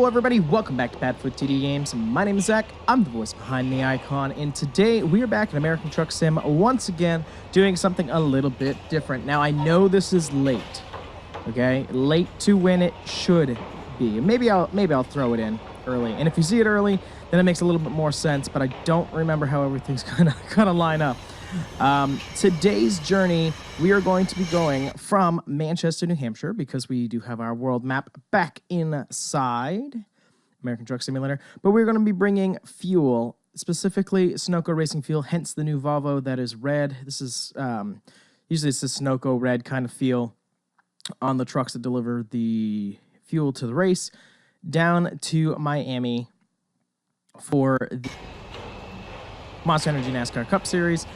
everybody, welcome back to PadfootTD Games. My name is Zach, I'm the voice behind the icon, and today we are back in American Truck Sim once again, doing something a little bit different. Now, I know this is late, okay? Late to when it should be. Maybe I'll throw it in early, and if you see it early, then it makes a little bit more sense, but I don't remember how everything's gonna line up. Today's journey, we are going to be going from Manchester, New Hampshire, because we do have our world map back inside American Truck Simulator, but we're going to be bringing fuel, specifically Sunoco racing fuel, hence the new Volvo that is red. This is, usually it's the Sunoco red kind of feel on the trucks that deliver the fuel to the race, down to Miami for the Monster Energy NASCAR Cup Series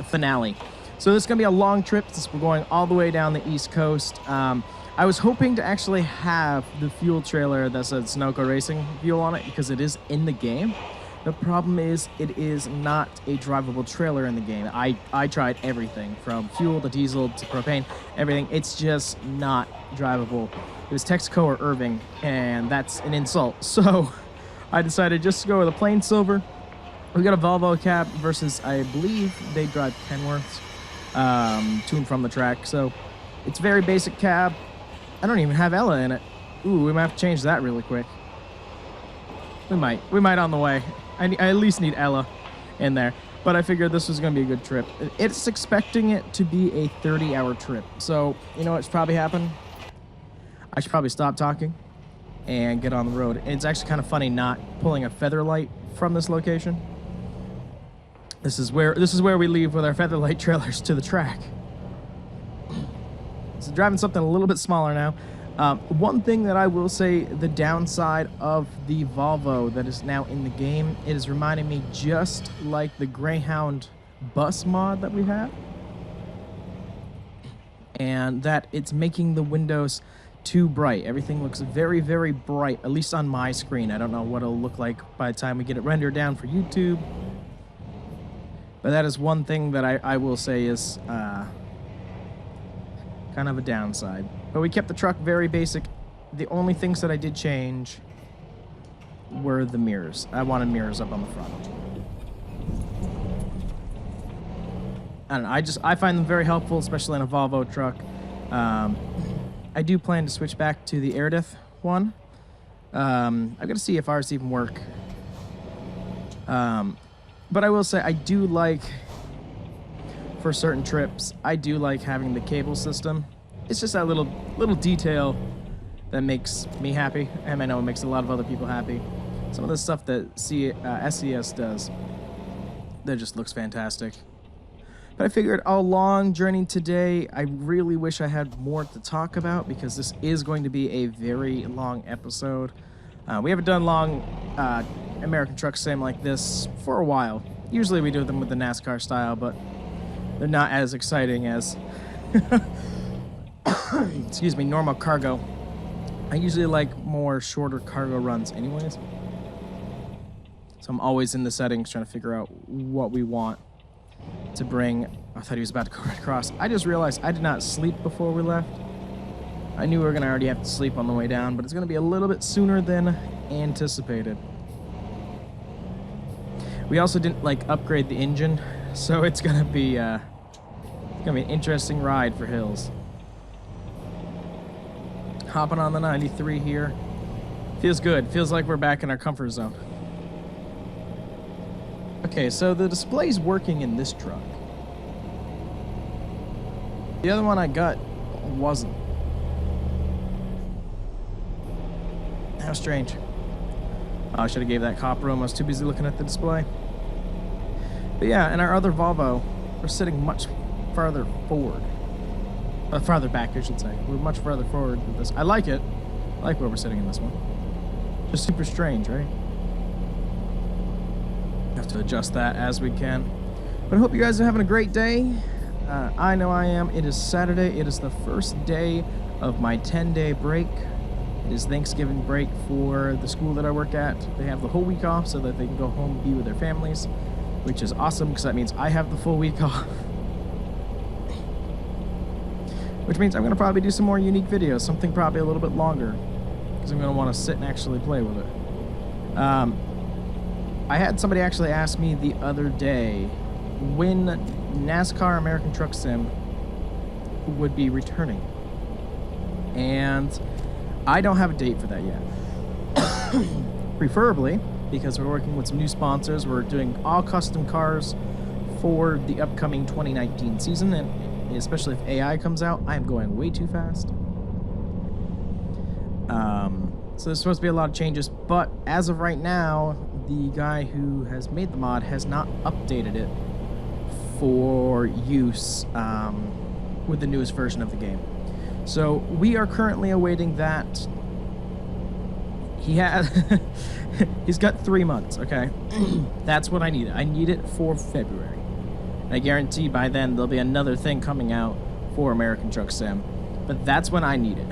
finale. So this is going to be a long trip since we're going all the way down the East Coast. I was hoping to actually have the fuel trailer that said Sunoco Racing Fuel on it because it is in the game. The problem is it is not a drivable trailer in the game. I tried everything from fuel to diesel to propane, everything. It's just not drivable. It was Texaco or Irving, and that's an insult. So I decided just to go with a plain silver. We got a Volvo cab versus, I believe, they drive Kenworths to and from the track. So it's very basic cab. I don't even have Ella in it. Ooh, we might have to change that really quick. We might on the way. I at least need Ella in there. But I figured this was going to be a good trip. It's expecting it to be a 30-hour trip. So, you know what's probably happened? I should probably stop talking and get on the road. It's actually kind of funny not pulling a Featherlight from this location. This is where we leave with our Featherlight trailers to the track. So driving something a little bit smaller now. One thing that I will say, the downside of the Volvo that is now in the game, it is reminding me just like the Greyhound bus mod that we have. And that it's making the windows too bright. Everything looks very, very bright, at least on my screen. I don't know what it'll look like by the time we get it rendered down for YouTube. But that is one thing that I will say is kind of a downside. But we kept the truck very basic. The only things that I did change were the mirrors. I wanted mirrors up on the front. I don't know, I find them very helpful, especially in a Volvo truck. I do plan to switch back to the Airdith one. I've got to see if ours even work. But I will say, I do like, for certain trips, I do like having the cable system. It's just that little detail that makes me happy, and I know it makes a lot of other people happy. Some of the stuff that SES does, that just looks fantastic. But I figured a long journey today. I really wish I had more to talk about because this is going to be a very long episode. We haven't done long American Truck Sim like this for a while. Usually we do them with the NASCAR style, but they're not as exciting as excuse me, normal cargo. I usually like more shorter cargo runs anyways. So I'm always in the settings trying to figure out what we want to bring. I thought he was about to go right across. I just realized I did not sleep before we left. I knew we were going to already have to sleep on the way down, but it's going to be a little bit sooner than anticipated. We also didn't upgrade the engine, so it's going to be an interesting ride for hills. Hopping on the 93 here. Feels good. Feels like we're back in our comfort zone. Okay, so the display's working in this truck. The other one I got wasn't. How strange. Oh, I should have gave that cop room. I was too busy looking at the display. But yeah, in our other Volvo, we're sitting much farther forward. Farther back, I should say. We're much farther forward with this. I like it. I like where we're sitting in this one. Just super strange, right? Have to adjust that as we can. But I hope you guys are having a great day. I know I am. It is Saturday. It is the first day of my 10-day break. It is Thanksgiving break for the school that I work at. They have the whole week off so that they can go home and be with their families, which is awesome because that means I have the full week off. Which means I'm going to probably do some more unique videos, something probably a little bit longer. because I'm going to want to sit and actually play with it. I had somebody actually ask me the other day when NASCAR American Truck Sim would be returning. And I don't have a date for that yet. Preferably, because we're working with some new sponsors, we're doing all custom cars for the upcoming 2019 season, and especially if AI comes out, I am going way too fast. So there's supposed to be a lot of changes, but as of right now, the guy who has made the mod has not updated it for use with the newest version of the game. So we are currently awaiting that. He's got 3 months, okay? That's what I need. I need it for February. And I guarantee by then there'll be another thing coming out for American Truck Sim. But that's when I need it.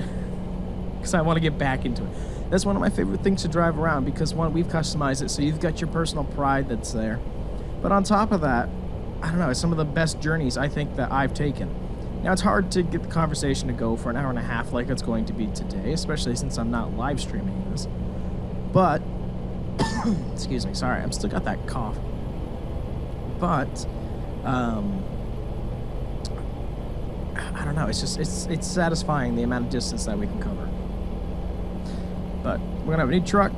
Because I want to get back into it. That's one of my favorite things to drive around, because one, we've customized it, so you've got your personal pride that's there. But on top of that, I don't know, it's some of the best journeys I think that I've taken. Now, it's hard to get the conversation to go for an hour and a half like it's going to be today, especially since I'm not live streaming this. But, excuse me, sorry, I'm still got that cough. But, I don't know, it's just, it's satisfying the amount of distance that we can cover. But we're gonna have a new truck,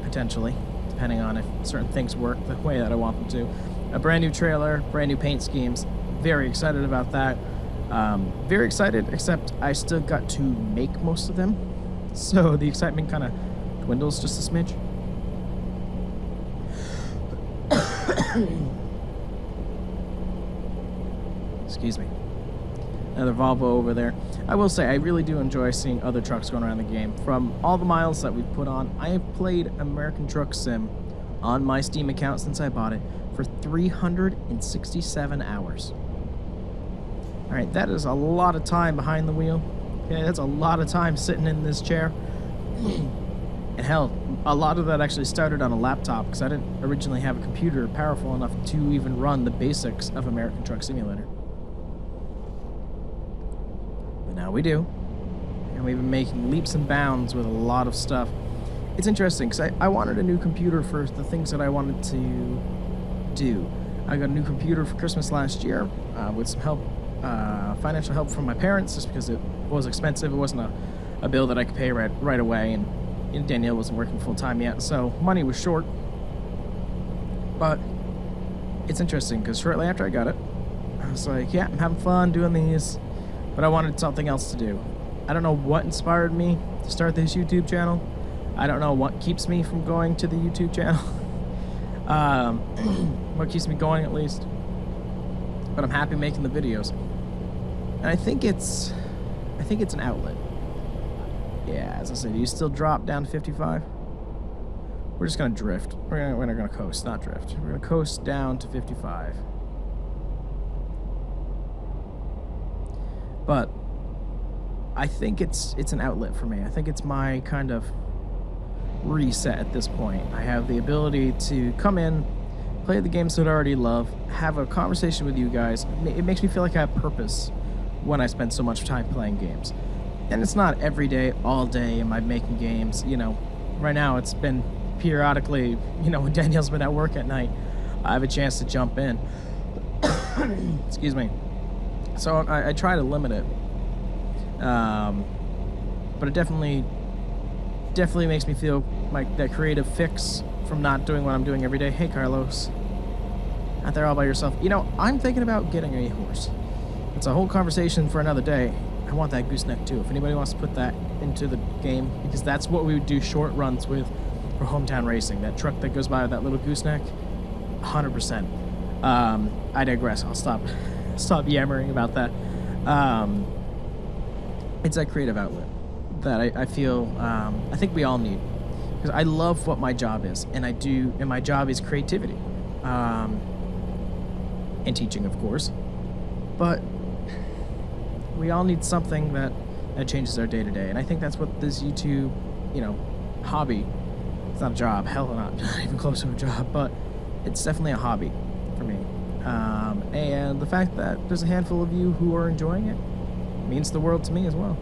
potentially, depending on if certain things work the way that I want them to. A brand new trailer, brand new paint schemes. Very excited about that. Very excited, except I still got to make most of them. So the excitement kind of dwindles just a smidge. Excuse me. Another Volvo over there. I will say, I really do enjoy seeing other trucks going around the game. From all the miles that we've put on, I have played American Truck Sim on my Steam account since I bought it for 367 hours. Alright, that is a lot of time behind the wheel. Okay, that's a lot of time sitting in this chair. And hell, a lot of that actually started on a laptop, because I didn't originally have a computer powerful enough to even run the basics of American Truck Simulator. Now we do, and we've been making leaps and bounds with a lot of stuff. It's interesting, because I wanted a new computer for the things that I wanted to do. I got a new computer for Christmas last year with some help, financial help from my parents, just because it was expensive. It wasn't a bill that I could pay right away, and Danielle wasn't working full-time yet, so money was short. But it's interesting, because shortly after I got it, I was like, yeah, I'm having fun doing these. But I wanted something else to do. I don't know what inspired me to start this YouTube channel. I don't know what keeps me from going to the YouTube channel. What keeps me going, at least. But I'm happy making the videos. And I think it's an outlet. Yeah, as I said, you still drop down to 55? We're just gonna drift. We're not gonna coast, not drift. We're gonna coast down to 55. But I think it's an outlet for me. I think it's my kind of reset at this point. I have the ability to come in, play the games that I already love, have a conversation with you guys. It makes me feel like I have purpose when I spend so much time playing games. And it's not every day, all day am I making games. You know, right now it's been periodically, you know, when Danielle's been at work at night, I have a chance to jump in. Excuse me. So I try to limit it, but it definitely makes me feel like that creative fix from not doing what I'm doing every day. Hey, Carlos, out there all by yourself. You know, I'm thinking about getting a horse. It's a whole conversation for another day. I want that gooseneck too. If anybody wants to put that into the game, because that's what we would do short runs with for hometown racing. That truck that goes by with that little gooseneck, 100%. I digress. I'll stop yammering about that. It's that creative outlet that I feel I think we all need, because I love what my job is, and my job is creativity, and teaching, of course, but we all need something that changes our day-to-day, and I think that's what this YouTube, you know, hobby, it's not a job, hell not even close to a job, but it's definitely a hobby for me. And the fact that there's a handful of you who are enjoying it means the world to me as well.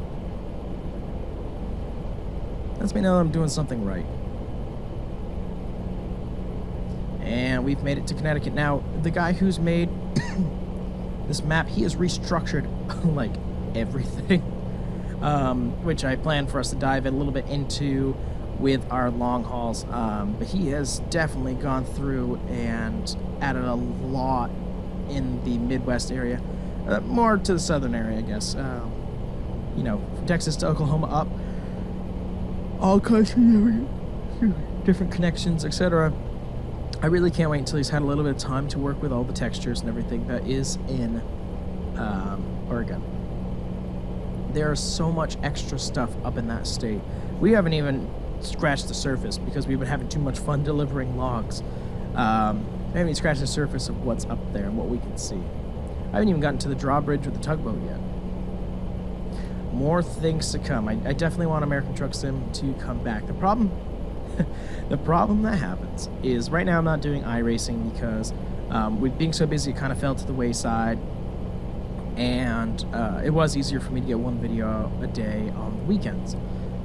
Lets me know I'm doing something right. And we've made it to Connecticut. Now, the guy who's made this map, he has restructured like everything, which I plan for us to dive a little bit into with our long hauls. But he has definitely gone through and added a lot in the Midwest area, more to the southern area, I guess. You know, from Texas to Oklahoma up, all country area, different connections, etc. I really can't wait until he's had a little bit of time to work with all the textures and everything that is in Oregon. There's so much extra stuff up in that state. We haven't even scratched the surface because we've been having too much fun delivering logs. We haven't even scratched the surface of what's up there and what we can see. I haven't even gotten to the drawbridge with the tugboat yet. More things to come. I definitely want American Truck Sim to come back. The problem that happens is right now I'm not doing iRacing because with being so busy, it kind of fell to the wayside, and it was easier for me to get one video a day on the weekends.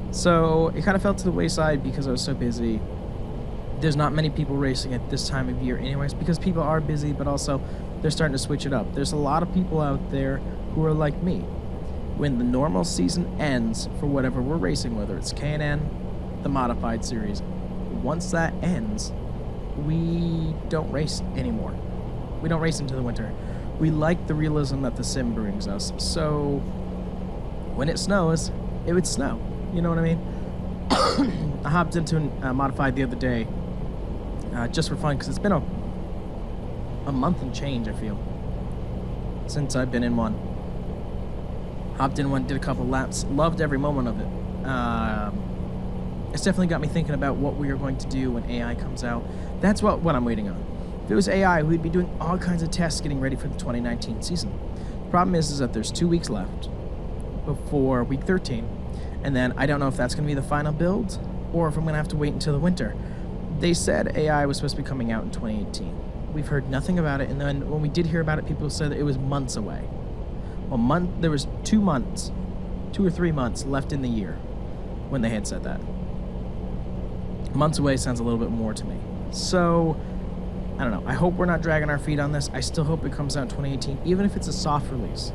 So it kind of fell to the wayside because I was so busy. There's not many people racing at this time of year anyways because people are busy, but also they're starting to switch it up. There's a lot of people out there who are like me. When the normal season ends for whatever we're racing, whether it's K&N, the modified series, once that ends, we don't race anymore. We don't race into the winter. We like the realism that the sim brings us. So when it snows, it would snow. You know what I mean? I hopped into a modified the other day just for fun because it's been a month and change, I feel, since I've been in one. Hopped in one, did a couple laps, loved every moment of it. It's definitely got me thinking about what we are going to do when AI comes out. That's what I'm waiting on. If it was AI, we'd be doing all kinds of tests getting ready for the 2019 season. The problem is that there's 2 weeks left before week 13, and then I don't know if that's going to be the final build or if I'm going to have to wait until the winter. They said AI was supposed to be coming out in 2018. We've heard nothing about it, and then when we did hear about it, people said that it was months away. Well, there was 2 months, 2 or 3 months left in the year when they had said that. Months away sounds a little bit more to me. So, I don't know. I hope we're not dragging our feet on this. I still hope it comes out in 2018, even if it's a soft release.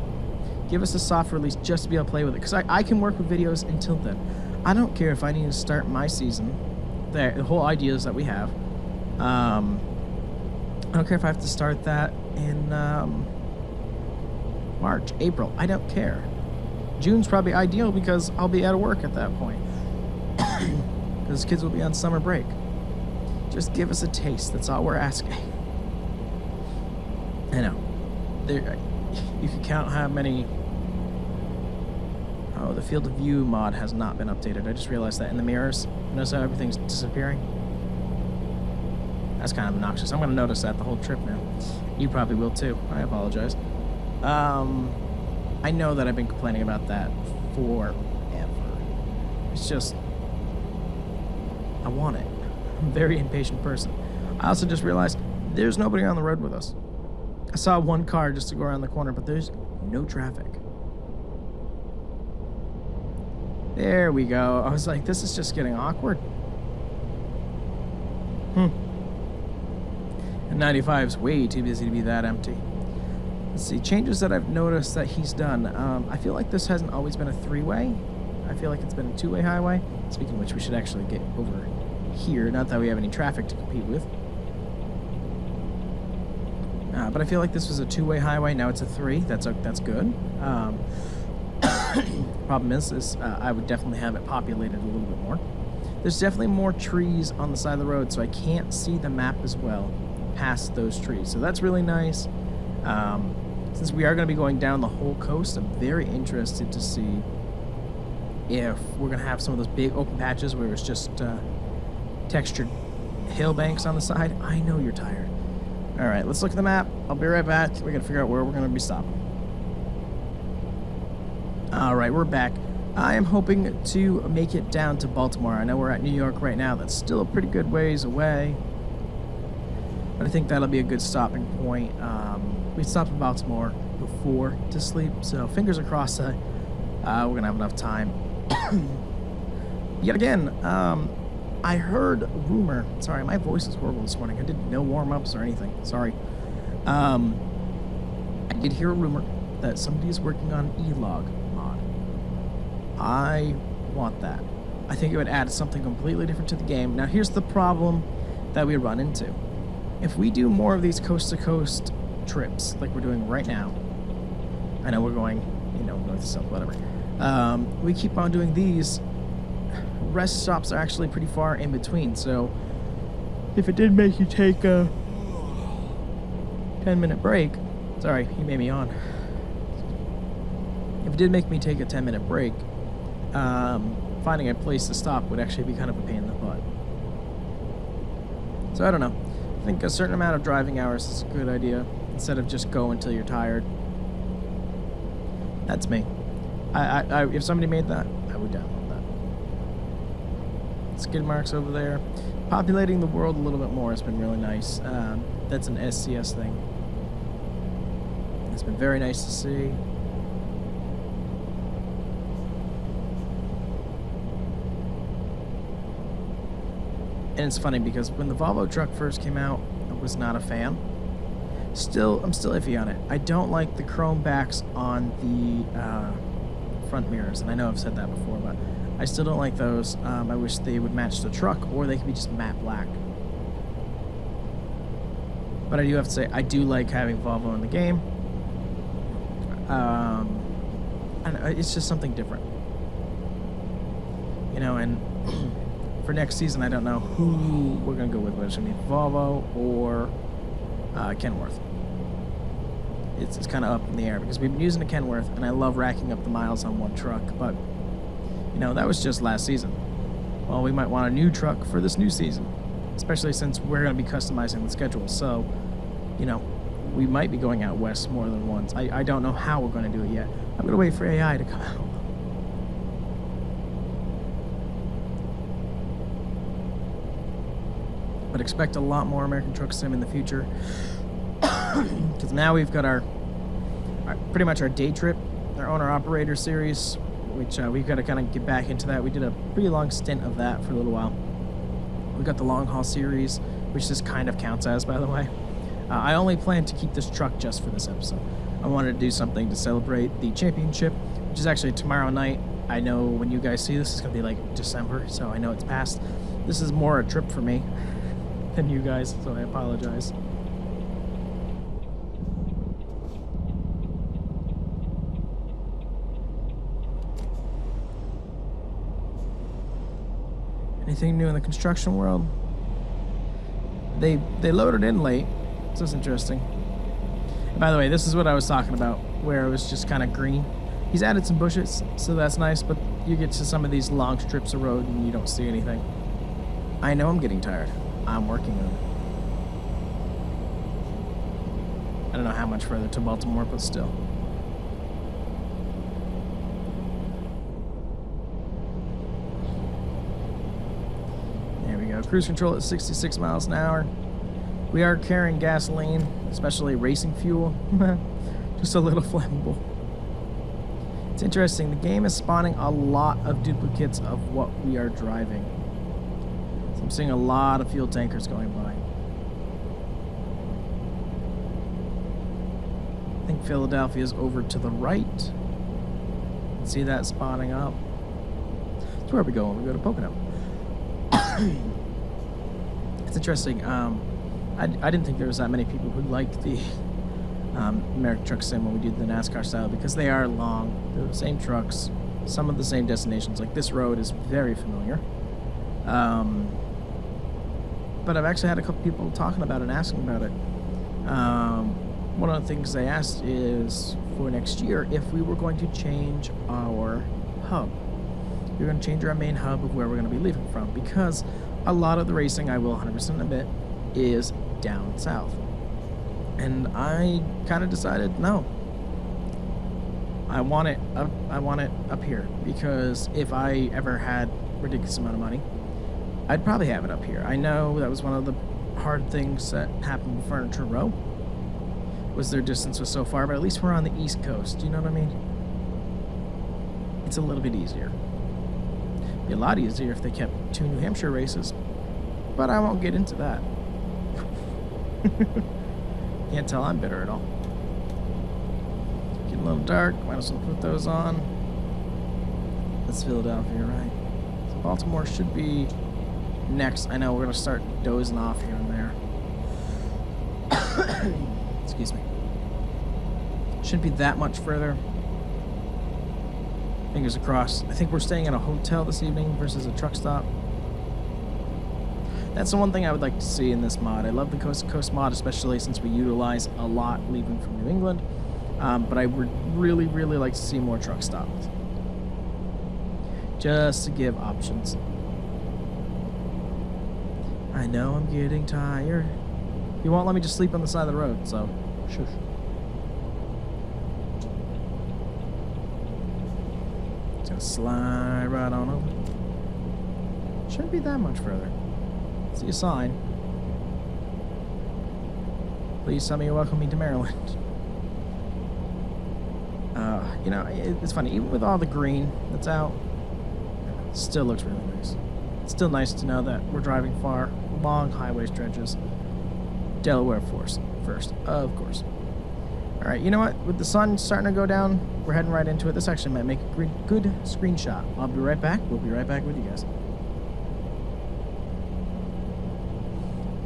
Give us a soft release just to be able to play with it, because I can work with videos until then. I don't care if I need to start my season. The whole idea is that we have. I don't care if I have to start that in March, April. I don't care. June's probably ideal because I'll be out of work at that point. Because kids will be on summer break. Just give us a taste. That's all we're asking. I know. You can count how many... Oh, the field of view mod has not been updated. I just realized that in the mirrors. Notice how everything's disappearing? That's kind of obnoxious. I'm going to notice that the whole trip now. You probably will too. I apologize. I know that I've been complaining about that forever. It's just... I want it. I'm a very impatient person. I also just realized there's nobody on the road with us. I saw one car just to go around the corner, but there's no traffic. There we go. I was like, this is just getting awkward. And 95 is way too busy to be that empty. Let's see, changes that I've noticed that he's done. I feel like this hasn't always been a 3-way. I feel like it's been a 2-way highway. Speaking of which, we should actually get over here. Not that we have any traffic to compete with. But I feel like this was a 2-way highway. Now it's a 3. That's good. Problem is I would definitely have it populated a little bit more. There's definitely more trees on the side of the road, so I can't see the map as well past those trees. So that's really nice. Since we are going to be going down the whole coast, I'm very interested to see if we're going to have some of those big open patches where it's just textured hill banks on the side. I know you're tired. All right, let's look at the map. I'll be right back. We're going to figure out where we're going to be stopping. All right, we're back. I am hoping to make it down to Baltimore. I know we're at New York right now. That's still a pretty good ways away. But I think that'll be a good stopping point. We stopped in Baltimore before to sleep, so fingers are crossed that we're going to have enough time. yet again, I heard a rumor. Sorry, my voice is horrible this morning. I did no warm-ups or anything. Sorry. I did hear a rumor that somebody is working on E-Log mod. I want that. I think it would add something completely different to the game. Now, here's the problem that we run into. If we do more of these coast-to-coast trips, like we're doing right now, I know we're going, you know, north to south, whatever. We keep on doing these. Rest stops are actually pretty far in between, so if it did make you take a 10-minute break, sorry, you made me yawn. If it did make me take a 10-minute break, finding a place to stop would actually be kind of a pain in the butt. So I don't know. I think a certain amount of driving hours is a good idea, instead of just go until you're tired. That's me. If somebody made that, I would download that. Skid marks over there. Populating the world a little bit more has been really nice. That's an SCS thing. It's been very nice to see. And it's funny because when the Volvo truck first came out, I was not a fan. I'm still iffy on it. I don't like the chrome backs on the front mirrors, and I know I've said that before, but I still don't like those. I wish they would match the truck, or they could be just matte black. But I do have to say, I do like having Volvo in the game. And it's just something different. You know, and for next season, I don't know who we're going to go with, whether it's going to be Volvo or Kenworth. It's kind of up in the air because we've been using a Kenworth, and I love racking up the miles on one truck, but, you know, that was just last season. Well, we might want a new truck for this new season, especially since we're going to be customizing the schedule, so, you know, we might be going out west more than once. I don't know how we're going to do it yet. I'm going to wait for AI to come out. But expect a lot more American Truck Sim in the future. Because now we've got our pretty much our day trip, our owner-operator series, which we've got to kind of get back into that. We did a pretty long stint of that for a little while. We've got the long-haul series, which this kind of counts as, by the way. I only plan to keep this truck just for this episode. I wanted to do something to celebrate the championship, which is actually tomorrow night. I know when you guys see this, it's going to be like December, so I know it's past. This is more a trip for me than you guys, so I apologize. Anything new in the construction world? They loaded in late, so it's interesting. By the way, this is what I was talking about, where it was just kind of green. He's added some bushes, so that's nice, but you get to some of these long strips of road and you don't see anything. I know I'm getting tired. I'm working on it. I don't know how much further to Baltimore, but still. There we go. Cruise control at 66 miles an hour. We are carrying gasoline, especially racing fuel. Just a little flammable. It's interesting. The game is spawning a lot of duplicates of what we are driving. So I'm seeing a lot of fuel tankers going by. I think Philadelphia is over to the right. See that spawning up. That's where we go when we go to Pocono. It's interesting. I didn't think there was that many people who liked the American Truck Sim when we did the NASCAR style, because they are long. They're the same trucks, some of the same destinations. Like this road is very familiar. But I've actually had a couple people talking about it and asking about it. One of the things they asked is for next year if we were going to change our hub. We're going to change our main hub of where we're going to be leaving from, because a lot of the racing, I will 100% admit, is down south. And I kind of decided, no. I want it up here, because if I ever had a ridiculous amount of money, I'd probably have it up here. I know that was one of the hard things that happened with Furniture Row, was their distance was so far, but at least we're on the East Coast, you know what I mean? It's a little bit easier. It'd be a lot easier if they kept 2 New Hampshire races, but I won't get into that. Can't tell I'm bitter at all. Getting a little dark, might as well put those on. That's Philadelphia, right? So Baltimore should be next. I know we're gonna start dozing off here and there. Excuse me. Shouldn't be that much further. Fingers crossed. I think we're staying at a hotel this evening versus a truck stop. That's the one thing I would like to see in this mod. I love the Coast to Coast mod, especially since we utilize a lot leaving from New England. But I would really, really like to see more truck stops. Just to give options. I know I'm getting tired. You won't let me just sleep on the side of the road, so shush. Just gonna slide right on over. Shouldn't be that much further. See a sign. Please tell me you welcome me to Maryland. You know, it's funny, even with all the green that's out, it still looks really nice. It's still nice to know that we're driving far, long highway stretches. Delaware first, of course. All right, you know what? With the sun starting to go down, we're heading right into it. This actually might make a good screenshot. I'll be right back. We'll be right back with you guys.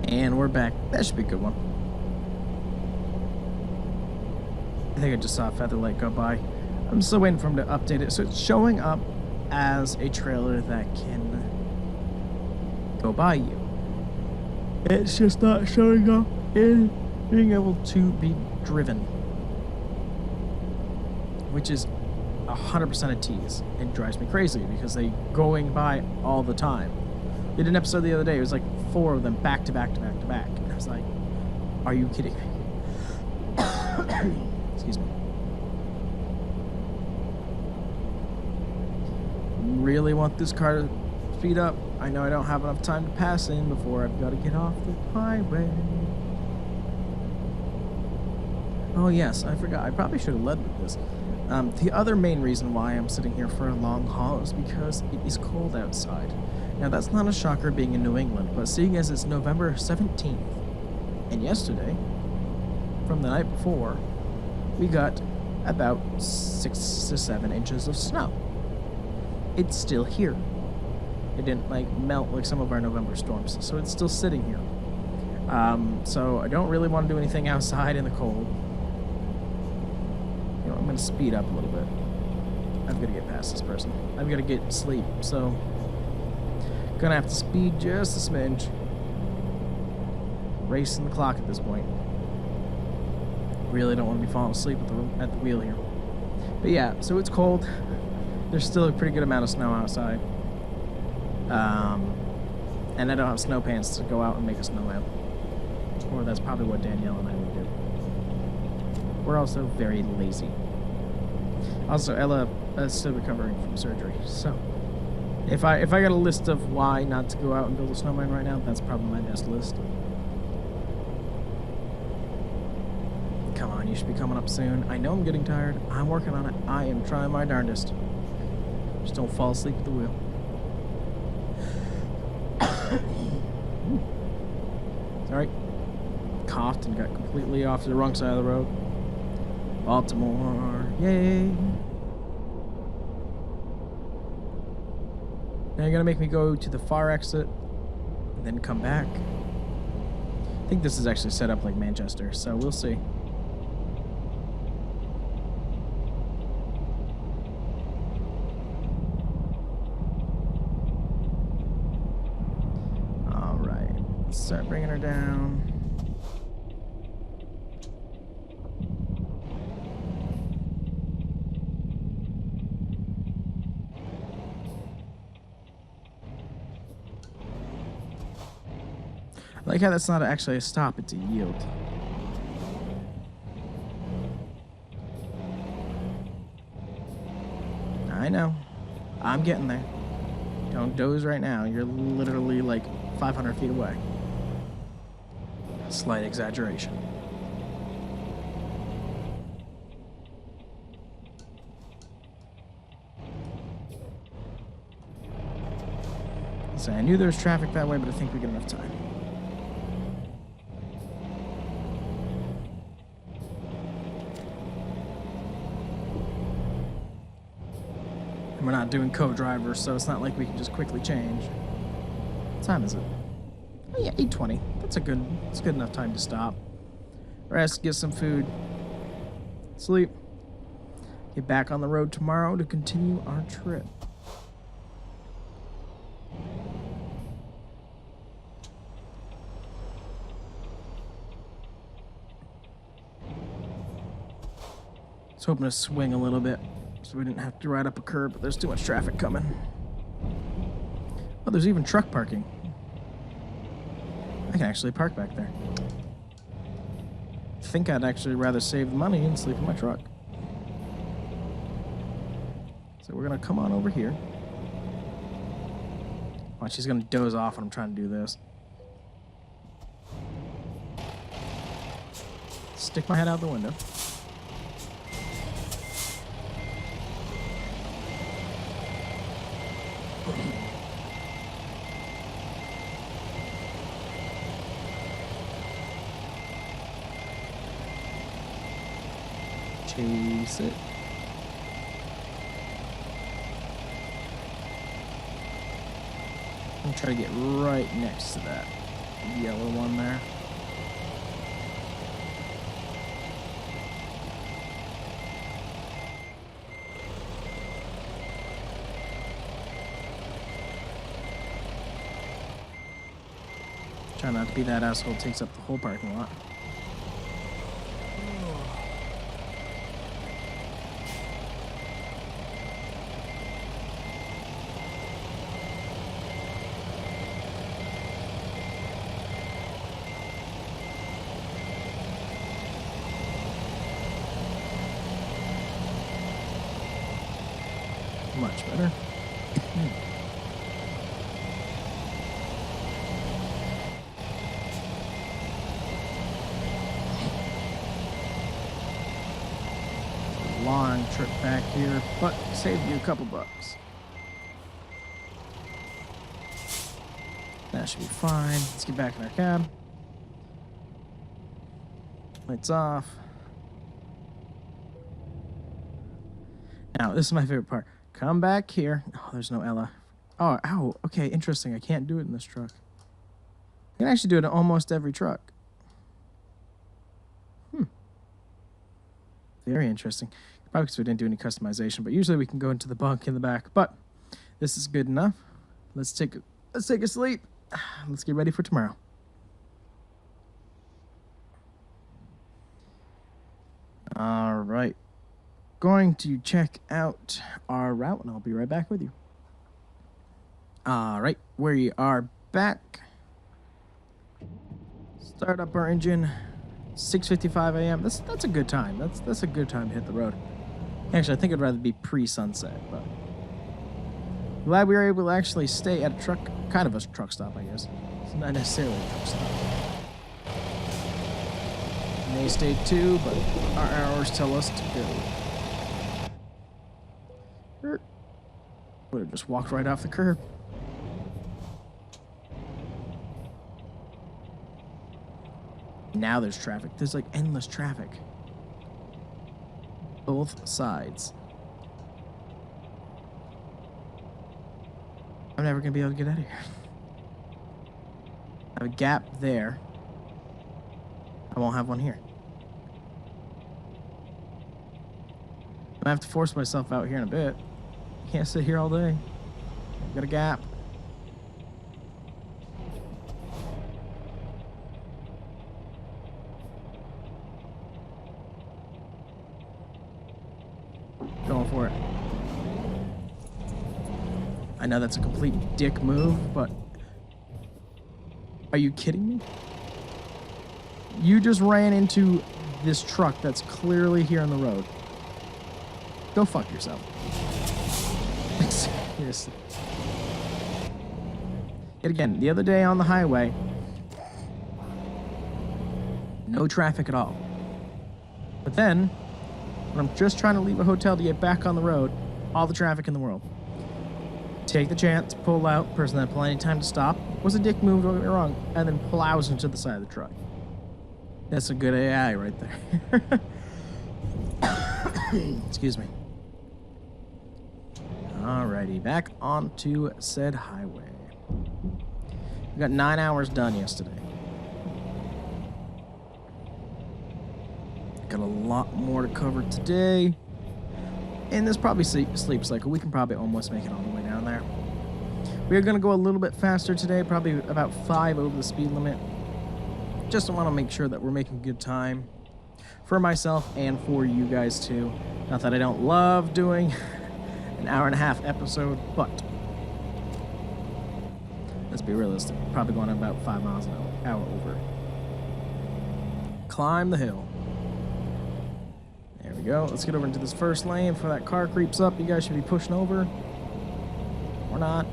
And we're back. That should be a good one. I think I just saw Feather Lake go by. I'm still waiting for him to update it. So it's showing up as a trailer that can go by you. It's just not showing up in being able to be driven, which is 100% a tease. It drives me crazy because they going by all the time. We did an episode the other day. It was like 4 of them back to back to back to back. And I was like, are you kidding me? Excuse me. Really want this car to speed up. I know I don't have enough time to pass in before I've got to get off the highway. Oh yes, I forgot. I probably should have led with this. The other main reason why I'm sitting here for a long haul is because it is cold outside. Now that's not a shocker being in New England, but seeing as it's November 17th, and yesterday, from the night before, we got about 6 to 7 inches of snow. It's still here. It didn't like melt like some of our November storms, so it's still sitting here. So I don't really want to do anything outside in the cold. You know, I'm gonna speed up a little bit. I've got to get past this person. I've got to get sleep, so gonna have to speed just a smidge. Racing the clock at this point. Really don't want to be falling asleep at the wheel here. But yeah, so it's cold. There's still a pretty good amount of snow outside. And I don't have snow pants to go out and make a snowman. Or that's probably what Danielle and I would do. We're also very lazy. Also, Ella is still recovering from surgery, so if I got a list of why not to go out and build a snowman right now, that's probably my best list. Come on, you should be coming up soon. I know I'm getting tired. I'm working on it. I am trying my darndest. Just don't fall asleep at the wheel. Sorry. Coughed and got completely off to the wrong side of the road. Baltimore, yay. Now you're gonna make me go to the far exit and then come back. I think this is actually set up like Manchester, so we'll see. All right, let's start bringing her down. I like how that's not actually a stop, it's a yield. I know. I'm getting there. Don't doze right now. You're literally like 500 feet away. Slight exaggeration. So I knew there was traffic that way, but I think we got enough time. And we're not doing co-drivers, so it's not like we can just quickly change. What time is it? Oh yeah, 8:20. It's a good enough time to stop. Rest, get some food, sleep, get back on the road tomorrow to continue our trip. I was hoping to swing a little bit so we didn't have to ride up a curb, but there's too much traffic coming. Oh, there's even truck parking. I can actually park back there. I think I'd actually rather save the money and sleep in my truck. So we're gonna come on over here. Watch, he's gonna doze off when I'm trying to do this. Stick my head out the window. Chase it. I'm trying to get right next to that yellow one there. Try not to be that asshole who takes up the whole parking lot. Much better. Long trip back here, but saved you a couple bucks. That should be fine. Let's get back in our cab. Lights off. Now, this is my favorite part. Come back here. Oh, there's no Ella. Oh, ow. Okay, interesting. I can't do it in this truck. I can actually do it in almost every truck. Very interesting. Probably because we didn't do any customization, but usually we can go into the bunk in the back. But this is good enough. Let's take a sleep. Let's get ready for tomorrow. All right. Going to check out our route, and I'll be right back with you. All right, we are back. Start up our engine. 6:55 a.m. That's a good time. That's a good time to hit the road. Actually, I think I'd rather be pre-sunset, but glad we were able to actually stay at a kind of a truck stop, I guess. It's not necessarily a truck stop. May stay too, but our hours tell us to go. Would have just walked right off the curb. Now there's traffic. There's like endless traffic. Both sides. I'm never gonna be able to get out of here. I have a gap there. I won't have one here. I'm gonna have to force myself out here in a bit. Can't sit here all day. I've got a gap. Going for it. I know that's a complete dick move, but are you kidding me? You just ran into this truck that's clearly here on the road. Go fuck yourself. Seriously. Yet again, the other day on the highway, no traffic at all. But then, when I'm just trying to leave a hotel to get back on the road, all the traffic in the world. take the chance, pull out, person had plenty of time to stop, was a dick move, don't get me wrong, and then plows into the side of the truck. That's a good AI right there. Excuse me. Alrighty, back onto said highway. We got 9 hours done yesterday. Got a lot more to cover today. And this probably sleep cycle. We can probably almost make it all the way down there. We are going to go a little bit faster today, probably about 5 over the speed limit. Just want to make sure that we're making good time for myself and for you guys too. Not that I don't love doing an hour-and-a-half episode, but let's be realistic. Probably going about 5 miles an hour over. Climb the hill. There we go. Let's get over into this first lane before that car creeps up. You guys should be pushing over. Or not.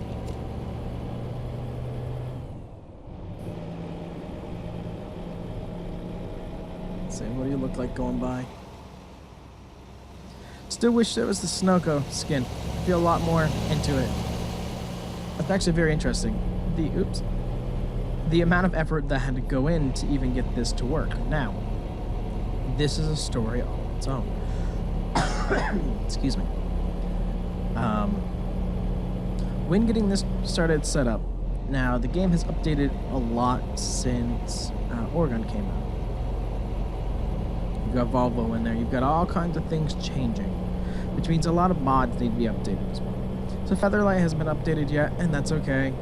Let's see, what do you look like going by? Still wish there was the Sunoco skin. Feel a lot more into it. That's actually very interesting. The amount of effort that had to go in to even get this to work. Now, this is a story all its own. Excuse me. When getting this started set up, now the game has updated a lot since Oregon came out. You've got Volvo in there. You've got all kinds of things changing, which means a lot of mods need to be updated as well. So Featherlight hasn't been updated yet, and that's okay.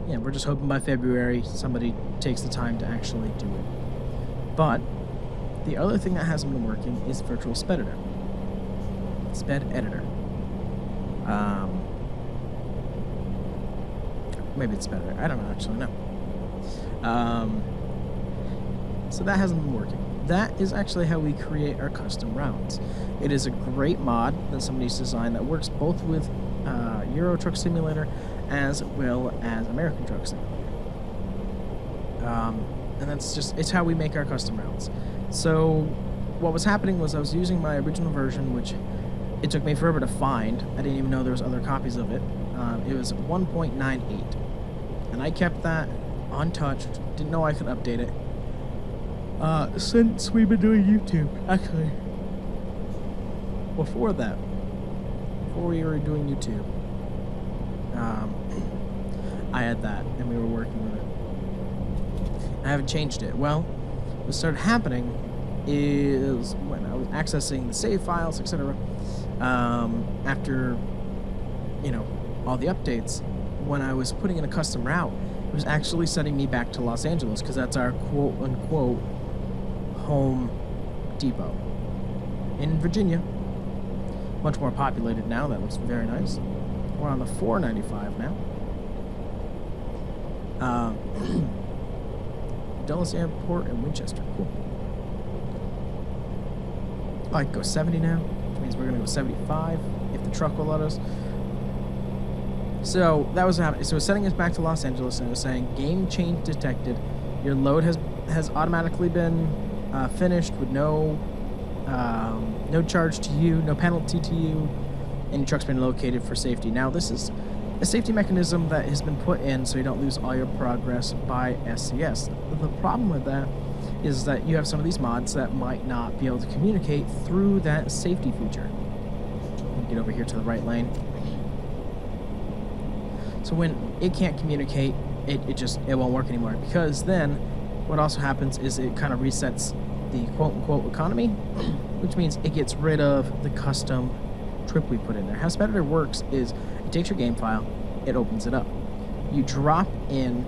Yeah, we're just hoping by February somebody takes the time to actually do it. But the other thing that hasn't been working is Virtual Sped Editor. Sped Editor. Maybe it's better. I don't actually know. So that hasn't been working. That is actually how we create our custom routes. It is a great mod that somebody's designed that works both with Euro Truck Simulator as well as American Truck Simulator. And that's just, it's how we make our custom routes. So what was happening was I was using my original version, which it took me forever to find. I didn't even know there was other copies of it. It was 1.98. And I kept that untouched. Didn't know I could update it. Since we've been doing YouTube, actually. Before that, before we were doing YouTube, I had that, and we were working with it. I haven't changed it. Well, what started happening is when I was accessing the save files, etc. After, all the updates, when I was putting in a custom route, it was actually sending me back to Los Angeles because that's our quote-unquote home depot in Virginia. Much more populated now. That looks very nice. We're on the 495 now. Dulles Airport and Winchester. Cool. Oh, I can go 70 now, which means we're going to go 75 if the truck will let us. So that was happening. So it was sending us back to Los Angeles, and it was saying game change detected. Your load has automatically been finished with no charge to you, no penalty to you, and your truck's been located for safety. Now this is a safety mechanism that has been put in so you don't lose all your progress by SCS. The problem with that is that you have some of these mods that might not be able to communicate through that safety feature. Get over here to the right lane. So when it can't communicate, it won't work anymore, because then what also happens is it kind of resets the quote-unquote economy, which means it gets rid of the custom trip we put in there. How Sped Editor works is it takes your game file, it opens it up. You drop in,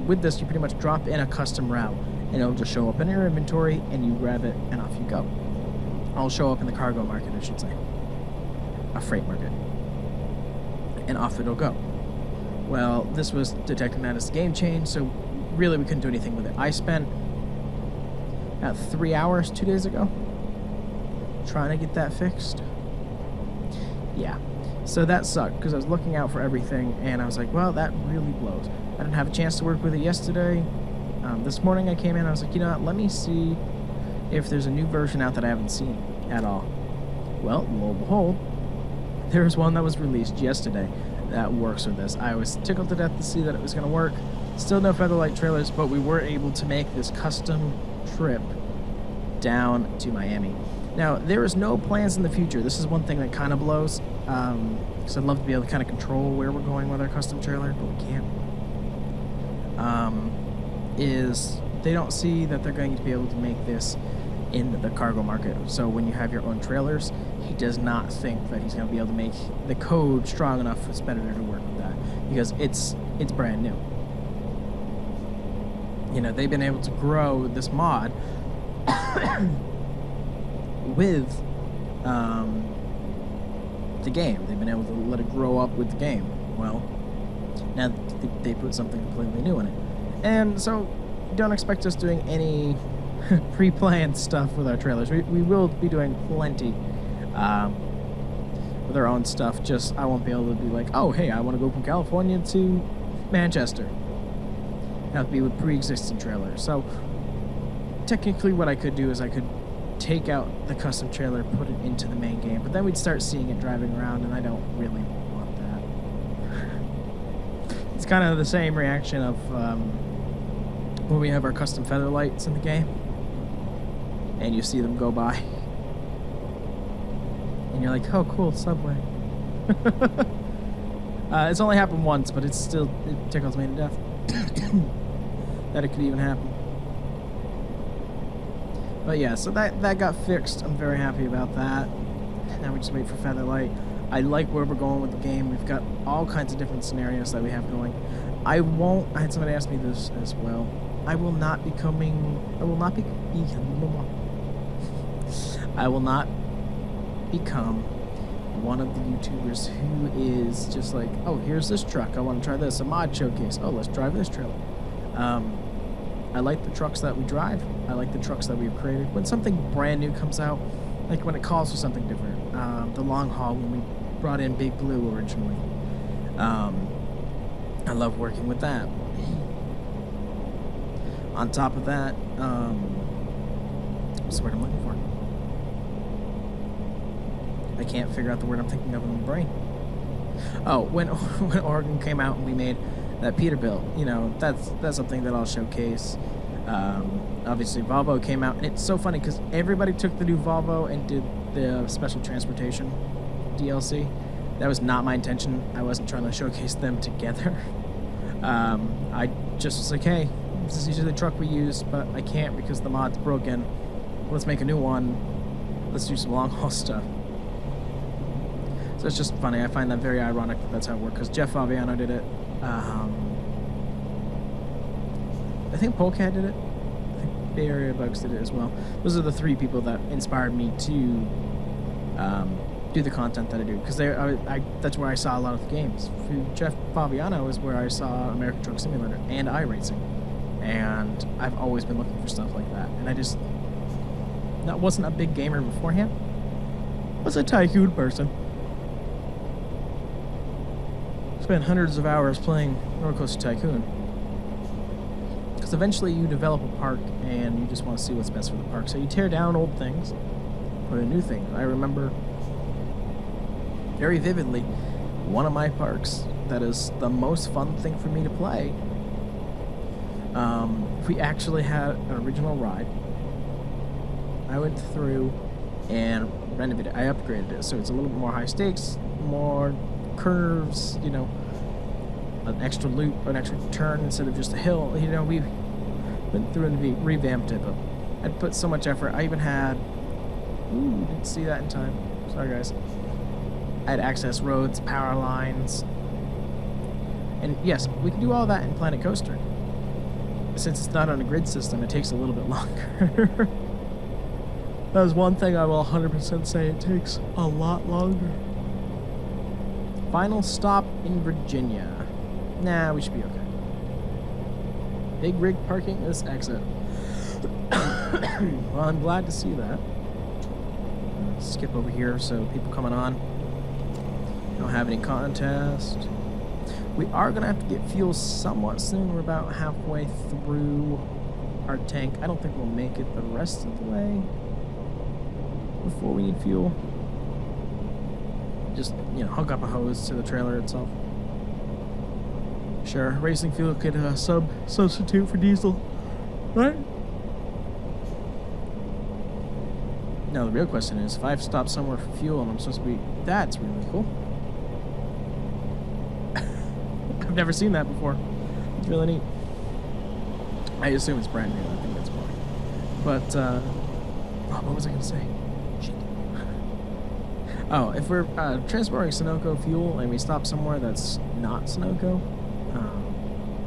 with this, you pretty much drop in a custom route, and it'll just show up in your inventory, and you grab it, and off you go. It'll show up in the cargo market, I should say. A freight market. And off it'll go. Well, this was detecting that as a game change, so really we couldn't do anything with it. I spent about 3 hours 2 days ago trying to get that fixed. Yeah, so that sucked because I was looking out for everything, and I was like, well, that really blows. I didn't have a chance to work with it yesterday. This morning I came in, I was like, you know what, let me see if there's a new version out that I haven't seen at all. Well, lo and behold, There's one that was released yesterday that works with this. I was tickled to death to see that it was going to work. Still no Featherlight trailers, but we were able to make this custom trip down to Miami. Now, there is no plans in the future. This is one thing that kind of blows, because I'd love to be able to kind of control where we're going with our custom trailer, but we can't. Is they don't see that they're going to be able to make this in the cargo market. So when you have your own trailers, he does not think that he's going to be able to make the code strong enough for Speditor to work with that, because it's brand new. You know, they've been able to grow this mod with the game. They've been able to let it grow up with the game. Well, now they put something completely new in it. And so don't expect us doing any pre-planned stuff with our trailers. We will be doing plenty with our own stuff. Just I won't be able to be like, oh, hey, I want to go from California to Manchester. Have to be with pre-existing trailers. So technically what I could do is I could take out the custom trailer, put it into the main game, but then we'd start seeing it driving around, and I don't really want that. It's kind of the same reaction of when we have our custom feather lights in the game and you see them go by and you're like, oh cool, subway. It's only happened once, but it tickles me to death that it could even happen. But yeah, so that got fixed. I'm very happy about that. Now we just wait for Featherlight. I like where we're going with the game. We've got all kinds of different scenarios that we have going. I had somebody ask me this as well. I will not become one of the YouTubers who is just like, oh, here's this truck, I want to try this, a mod showcase, oh, let's drive this trailer. I like the trucks that we drive. I like the trucks that we've created. When something brand new comes out, like when it calls for something different, the long haul, when we brought in Big Blue originally, I love working with that. On top of that, what's the word I'm looking for? I can't figure out the word I'm thinking of in my brain. Oh, when Oregon came out and we made that Peterbilt, you know, that's something that I'll showcase. Obviously, Volvo came out, and it's so funny because everybody took the new Volvo and did the special transportation DLC. That was not my intention. I wasn't trying to showcase them together. I just was like, hey, this is usually the truck we use, but I can't because the mod's broken. Let's make a new one. Let's do some long haul stuff. So it's just funny. I find that very ironic that that's how it worked, because Jeff Fabiano did it. I think Polecat did it. I think Bay Area Bugs did it as well. Those are the three people that inspired me to do the content that I do, because that's where I saw a lot of the games. Jeff Fabiano is where I saw American Truck Simulator and iRacing, and I've always been looking for stuff like that. And I wasn't a big gamer beforehand. I was a tycoon person. Spent hundreds of hours playing Roller Coaster Tycoon, because eventually you develop a park and you just want to see what's best for the park. So you tear down old things, put in new things. I remember very vividly one of my parks that is the most fun thing for me to play. We actually had an original ride. I went through and renovated it. I upgraded it, so it's a little bit more high stakes, more curves, you know, an extra loop, an extra turn instead of just a hill. You know, we went through and we revamped it, but I'd put so much effort. I even had, didn't see that in time. Sorry, guys. I had access roads, power lines, and yes, we can do all that in Planet Coaster. Since it's not on a grid system, it takes a little bit longer. That was one thing I will 100% say, it takes a lot longer. Final stop in Virginia. Nah, we should be okay. Big rig parking this exit. Well, I'm glad to see that. Skip over here so people coming on don't have any contest. We are going to have to get fuel somewhat soon. We're about halfway through our tank. I don't think we'll make it the rest of the way before we need fuel. just, hook up a hose to the trailer itself. Sure, racing fuel could substitute for diesel, right? Now the real question is, if I've stopped somewhere for fuel and I'm supposed to be, that's really cool. I've never seen that before. It's really neat. I assume it's brand new. I think that's why. But what was I gonna say? Shit. Oh, if we're transporting Sunoco fuel and we stop somewhere that's not Sunoco,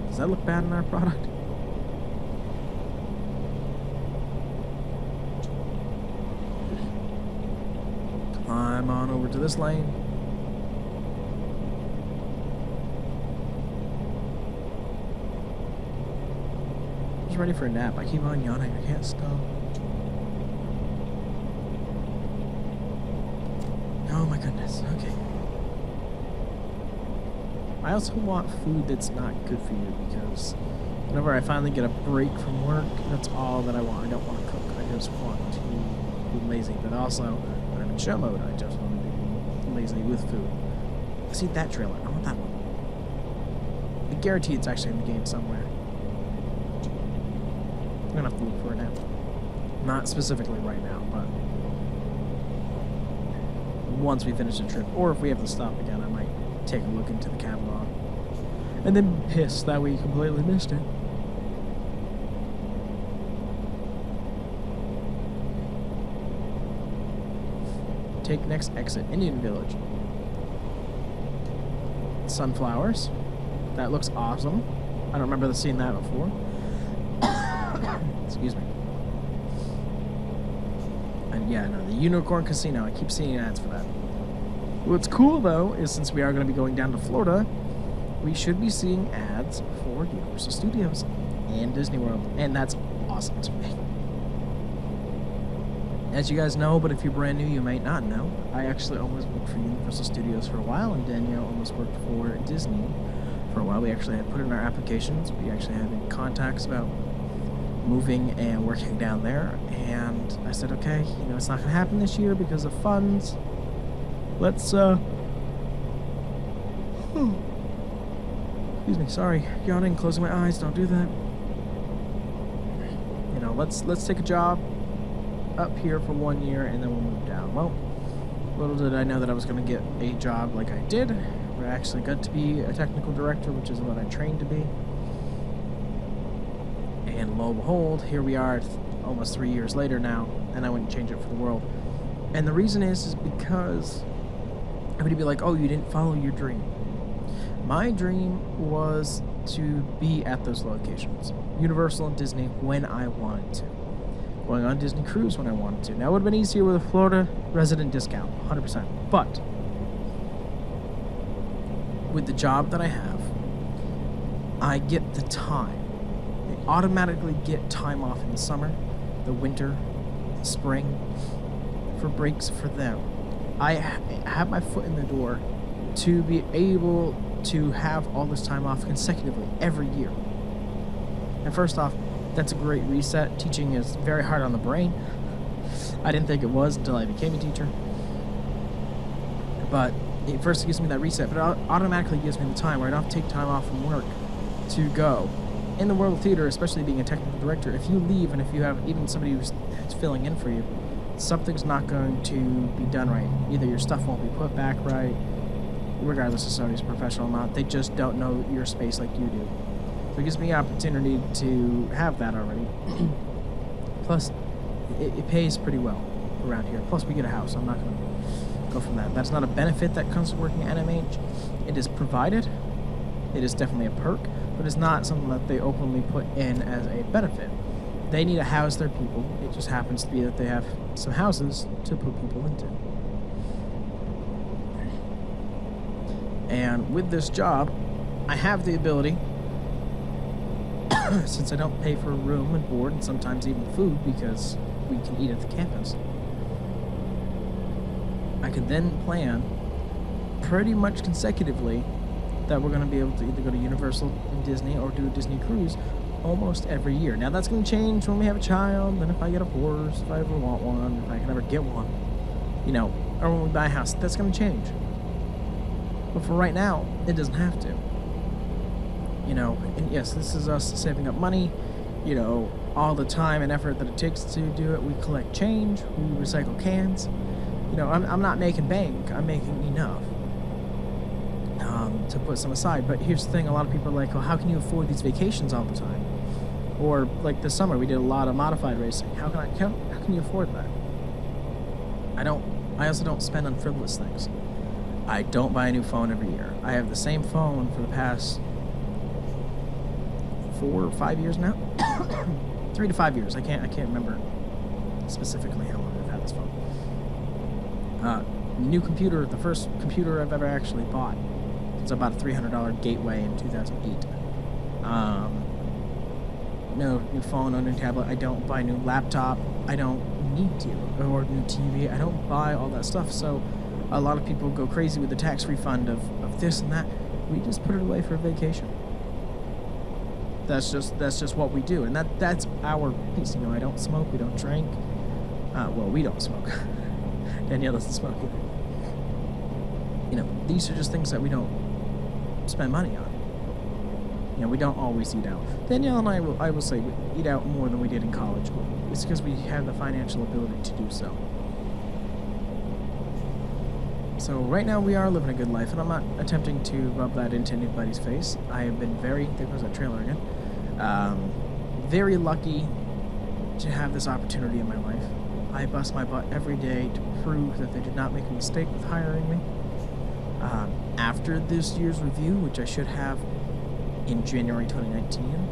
does that look bad in our product? Climb on over to this lane. Just ready for a nap. I keep on yawning. I can't stop. Oh my goodness. Okay. I also want food that's not good for you, because whenever I finally get a break from work, that's all that I want. I don't want to cook. I just want to be lazy. But also, when I'm in show mode, I just want to be lazy with food. See that trailer? I want that one. I guarantee it's actually in the game somewhere. I'm gonna have to look for it now. Not specifically right now, but once we finish the trip, or if we have to stop again, I might take a look into the catalog and then be pissed that we completely missed it. Take next exit, Indian Village. Sunflowers. That looks awesome. I don't remember seeing that before. Excuse me. And yeah, no, the Unicorn Casino. I keep seeing ads for that. What's cool though is, since we are going to be going down to Florida, we should be seeing ads for Universal Studios and Disney World, and that's awesome to me. As you guys know, but if you're brand new, you might not know, I actually almost worked for Universal Studios for a while, and Danielle almost worked for Disney for a while. We actually had put in our applications. We actually had contacts about moving and working down there, and I said, okay, it's not going to happen this year because of funds. Let's excuse me, sorry, yawning, closing my eyes, don't do that. Let's take a job up here for 1 year and then we'll move down. Well, little did I know that I was going to get a job like I did, where I actually got to be a technical director, which is what I trained to be. And lo and behold, here we are almost 3 years later now, and I wouldn't change it for the world. And the reason is because everybody be like, oh, you didn't follow your dream. My dream was to be at those locations, Universal and Disney, when I wanted to. Going on Disney Cruise when I wanted to. Now, it would have been easier with a Florida resident discount, 100%. But with the job that I have, I get the time. I automatically get time off in the summer, the winter, the spring, for breaks for them. I have my foot in the door to be able to have all this time off consecutively every year. And first off, that's a great reset. Teaching is very hard on the brain. I didn't think it was until I became a teacher. But it first gives me that reset, but it automatically gives me the time where I don't have to take time off from work to go. In the world of theater, especially being a technical director, if you leave and if you have even somebody who's filling in for you, something's not going to be done right. Either your stuff won't be put back right, regardless if somebody's professional or not. They just don't know your space like you do. So it gives me the opportunity to have that already. Plus, it pays pretty well around here. Plus, we get a house. I'm not going to go from that. That's not a benefit that comes with working at NMH. It is provided. It is definitely a perk, but it's not something that they openly put in as a benefit. They need to house their people. It just happens to be that they have some houses to put people into. And with this job, I have the ability, since I don't pay for room and board and sometimes even food because we can eat at the campus, I can then plan pretty much consecutively that we're going to be able to either go to Universal and Disney or do a Disney cruise almost every year. Now that's going to change when we have a child, then if I get a horse, if I ever want one, if I can ever get one, or when we buy a house, that's going to change. But for right now, it doesn't have to. You know, and yes, this is us saving up money, you know, all the time and effort that it takes to do it. We collect change, we recycle cans. You know, I'm not making bank, I'm making enough to put some aside. But here's the thing, a lot of people are like, well, how can you afford these vacations all the time? Or like this summer, we did a lot of modified racing. How can you afford that? I also don't spend on frivolous things. I don't buy a new phone every year. I have the same phone for the past 4 or 5 years now. 3 to 5 years. I can't remember specifically how long I've had this phone. New computer, the first computer I've ever actually bought. It's about a $300 Gateway in 2008. No new phone, no new tablet. I don't buy new laptop. I don't need to. Or new TV. I don't buy all that stuff. So a lot of people go crazy with the tax refund of this and that. We just put it away for a vacation. That's just what we do, and that's our piece. You know, I don't smoke, we don't drink. Well, we don't smoke. Danielle doesn't smoke either. You know, these are just things that we don't spend money on. You know, we don't always eat out. Danielle and I will say we eat out more than we did in college. It's because we have the financial ability to do so. So right now we are living a good life, and I'm not attempting to rub that into anybody's face. I have been there goes that trailer again, very lucky to have this opportunity in my life. I bust my butt every day to prove that they did not make a mistake with hiring me. After this year's review, which I should have in January 2019,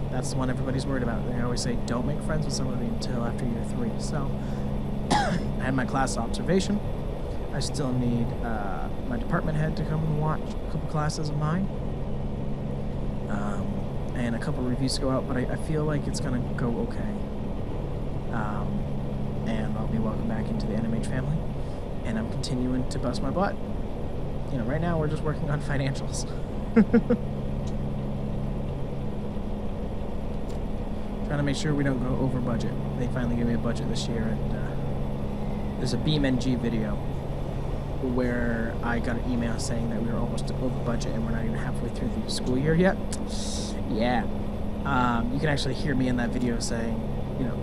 that's the one everybody's worried about. They always say, don't make friends with somebody until after year 3. So I had my class observation. I still need my department head to come and watch a couple classes of mine, and a couple reviews to go out, but I feel like it's going to go okay, and I'll be welcome back into the NMH family, and I'm continuing to bust my butt. You know, right now we're just working on financials. Trying to make sure we don't go over budget. They finally gave me a budget this year, and there's a BeamNG video where I got an email saying that we were almost over budget and we're not even halfway through the school year yet. Yeah. You can actually hear me in that video saying, you know,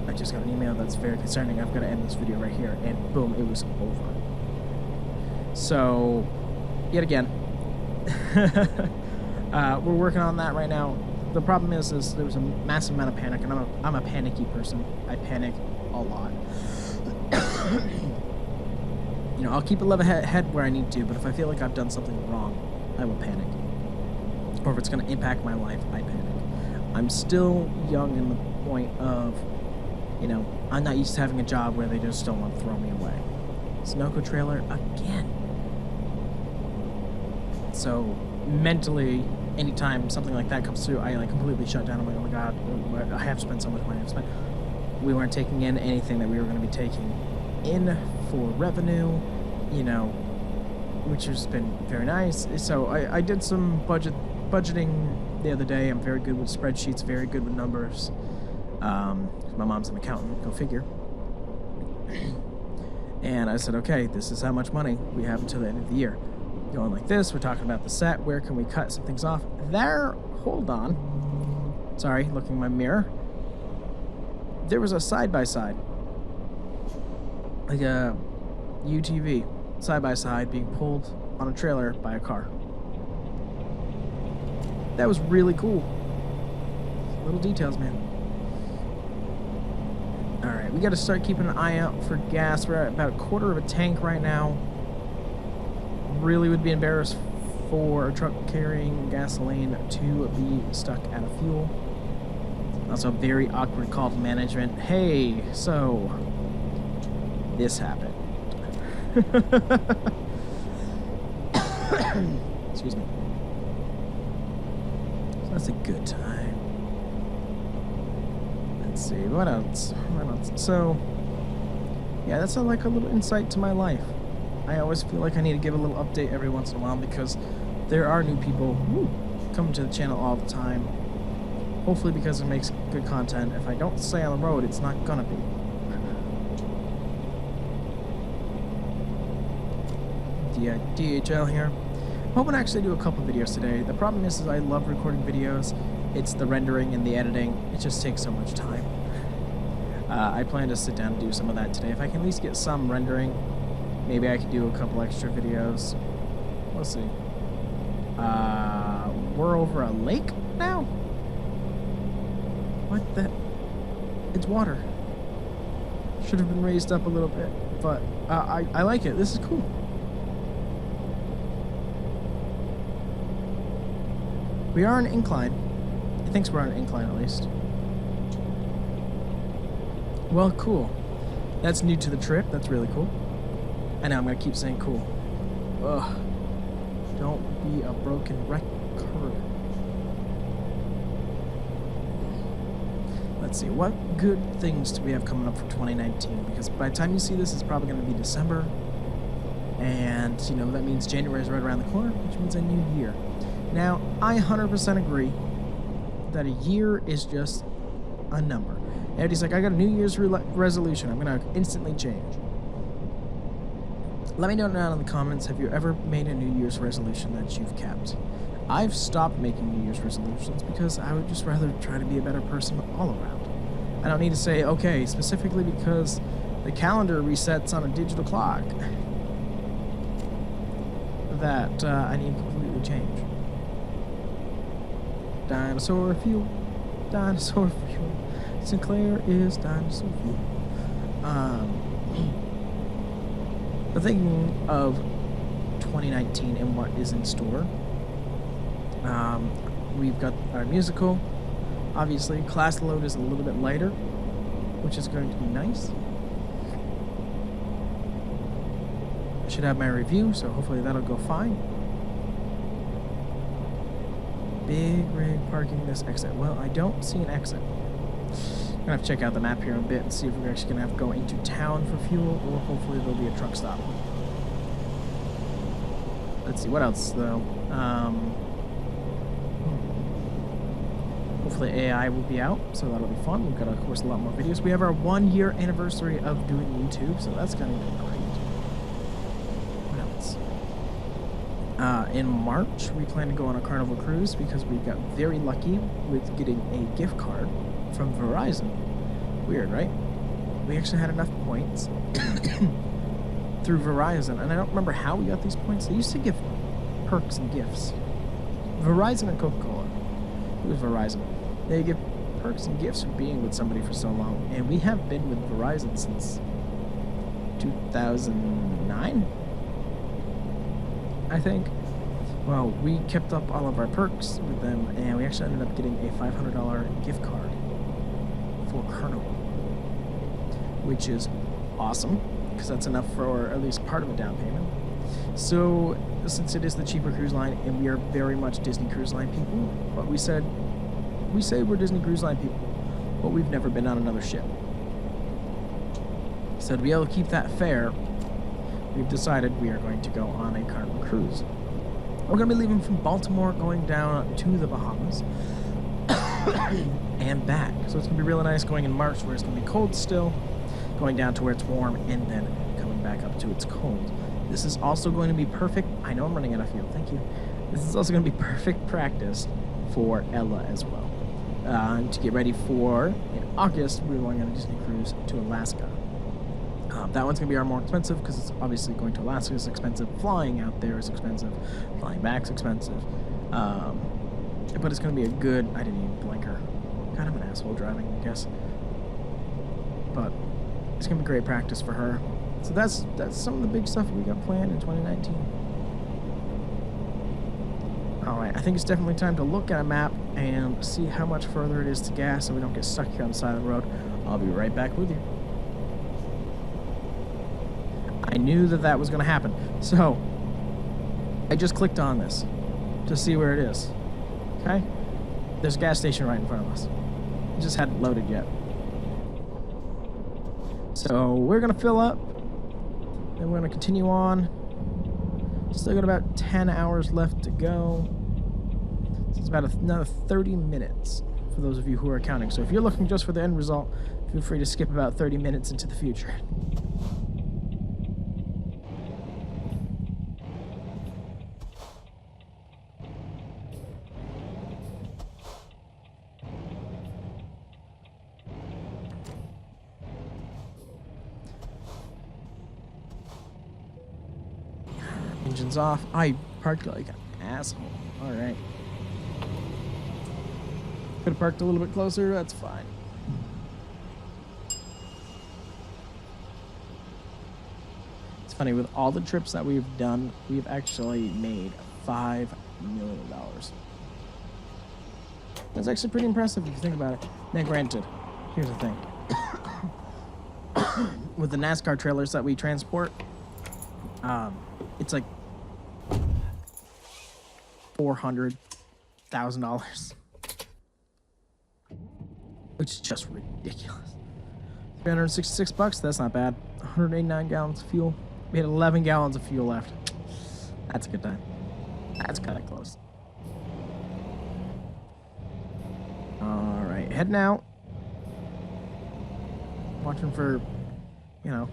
I just got an email that's very concerning. I've got to end this video right here. And boom, it was over. So, yet again, we're working on that right now. The problem is there was a massive amount of panic, and I'm a panicky person. I panic a lot. You know, I'll keep a level head where I need to, but if I feel like I've done something wrong, I will panic. Or if it's going to impact my life, I panic. I'm still young in the point of, you know, I'm not used to having a job where they just don't want to throw me away. Sunoco trailer again. So mentally, anytime something like that comes through, I like completely shut down. I'm like, oh my God, I have spent so much money. We weren't taking in anything that we were going to be taking in for revenue, you know, which has been very nice. So I did some budgeting the other day. I'm very good with spreadsheets, very good with numbers. My mom's an accountant, go figure. And I said, okay, this is how much money we have until the end of the year. Going like this, we're talking about the set, where can we cut some things off? There, hold on. Sorry, looking in my mirror. There was a side-by-side. Like a UTV, side-by-side, being pulled on a trailer by a car. That was really cool. Little details, man. Alright, we gotta start keeping an eye out for gas. We're at about a quarter of a tank right now. Really would be embarrassed for a truck carrying gasoline to be stuck out of fuel. Also, a very awkward call to management. Hey, so this happened. Excuse me. So that's a good time. Let's see, what else? So, yeah, that's like a little insight to my life. I always feel like I need to give a little update every once in a while because there are new people coming to the channel all the time. Hopefully because it makes good content. If I don't stay on the road, it's not gonna be. DHL here. I'm hoping to actually do a couple videos today. The problem is I love recording videos. It's the rendering and the editing. It just takes so much time. I plan to sit down and do some of that today. If I can at least get some rendering, maybe I could do a couple extra videos. We'll see. We're over a lake now? What the? It's water. Should have been raised up a little bit, but I like it. This is cool. We are on an incline. It thinks we're on an incline at least. Well, cool. That's new to the trip. That's really cool. I know I'm gonna keep saying cool. Ugh. Don't be a broken record. Let's see, what good things do we have coming up for 2019? Because by the time you see this, it's probably going to be December. And, you know, that means January is right around the corner, which means a new year. Now, I 100% agree that a year is just a number. Everybody's like, I got a New Year's resolution. I'm going to instantly change. Let me know down in the comments, have you ever made a New Year's resolution that you've kept? I've stopped making New Year's resolutions because I would just rather try to be a better person all around. I don't need to say, okay, specifically because the calendar resets on a digital clock, that I need to completely change. Dinosaur fuel. Dinosaur fuel. Sinclair is dinosaur fuel. But thinking of 2019 and what is in store, we've got our musical. Obviously, class load is a little bit lighter, which is going to be nice. I should have my review, so hopefully that'll go fine. Big rig parking this exit. Well, I don't see an exit. I'm gonna have to check out the map here in a bit and see if we're actually gonna have to go into town for fuel, or hopefully there'll be a truck stop. Let's see, what else though? Hopefully AI will be out, so that'll be fun. We've got, of course, a lot more videos. We have our 1-year anniversary of doing YouTube, so that's gonna be great. What else? In March, we plan to go on a Carnival cruise because we got very lucky with getting a gift card from Verizon. Weird, right? We actually had enough points through Verizon, and I don't remember how we got these points. They used to give perks and gifts. Verizon and Coca-Cola. It was Verizon. They give perks and gifts for being with somebody for so long, and we have been with Verizon since 2009, I think. Well, we kept up all of our perks with them, and we actually ended up getting a $500 gift card for Carnival, which is awesome because that's enough for at least part of a down payment. So since it is the cheaper cruise line and we are very much Disney Cruise Line people, but we say we're Disney Cruise Line people, but we've never been on another ship. So to be able to keep that fair, we've decided we are going to go on a Carnival cruise. We're going to be leaving from Baltimore, going down to the Bahamas and back. So it's going to be really nice going in March where it's going to be cold still, going down to where it's warm, and then coming back up to it's cold. This is also going to be perfect. I know I'm running out of fuel. Thank you. This is also going to be perfect practice for Ella as well. To get ready for, in August, we're going on a Disney cruise to Alaska. That one's going to be more expensive because it's obviously going to Alaska is expensive. Flying out there is expensive. Flying back is expensive. But it's going to be a good... I didn't even blinker. God, I'm an asshole driving, I guess. But it's going to be great practice for her. So that's some of the big stuff we got planned in 2019. Alright, I think it's definitely time to look at a map and see how much further it is to gas so we don't get stuck here on the side of the road. I'll be right back with you. I knew that was going to happen. So, I just clicked on this to see where it is. Okay? There's a gas station right in front of us. It just hadn't loaded yet. So, we're going to fill up. Then we're going to continue on. Still got about 10 hours left to go. So it's about another 30 minutes for those of you who are counting. So if you're looking just for the end result, feel free to skip about 30 minutes into the future. Engine's off. I parked like an asshole. All right. Could have parked a little bit closer. That's fine. It's funny, with all the trips that we've done, we've actually made $5 million. That's actually pretty impressive if you think about it. Now, granted, here's the thing. With the NASCAR trailers that we transport, it's like $400,000, which is just ridiculous. $366, that's not bad. 189 gallons of fuel. We had 11 gallons of fuel left. That's a good time. That's kind of close. All right, heading out. Watching for, you know,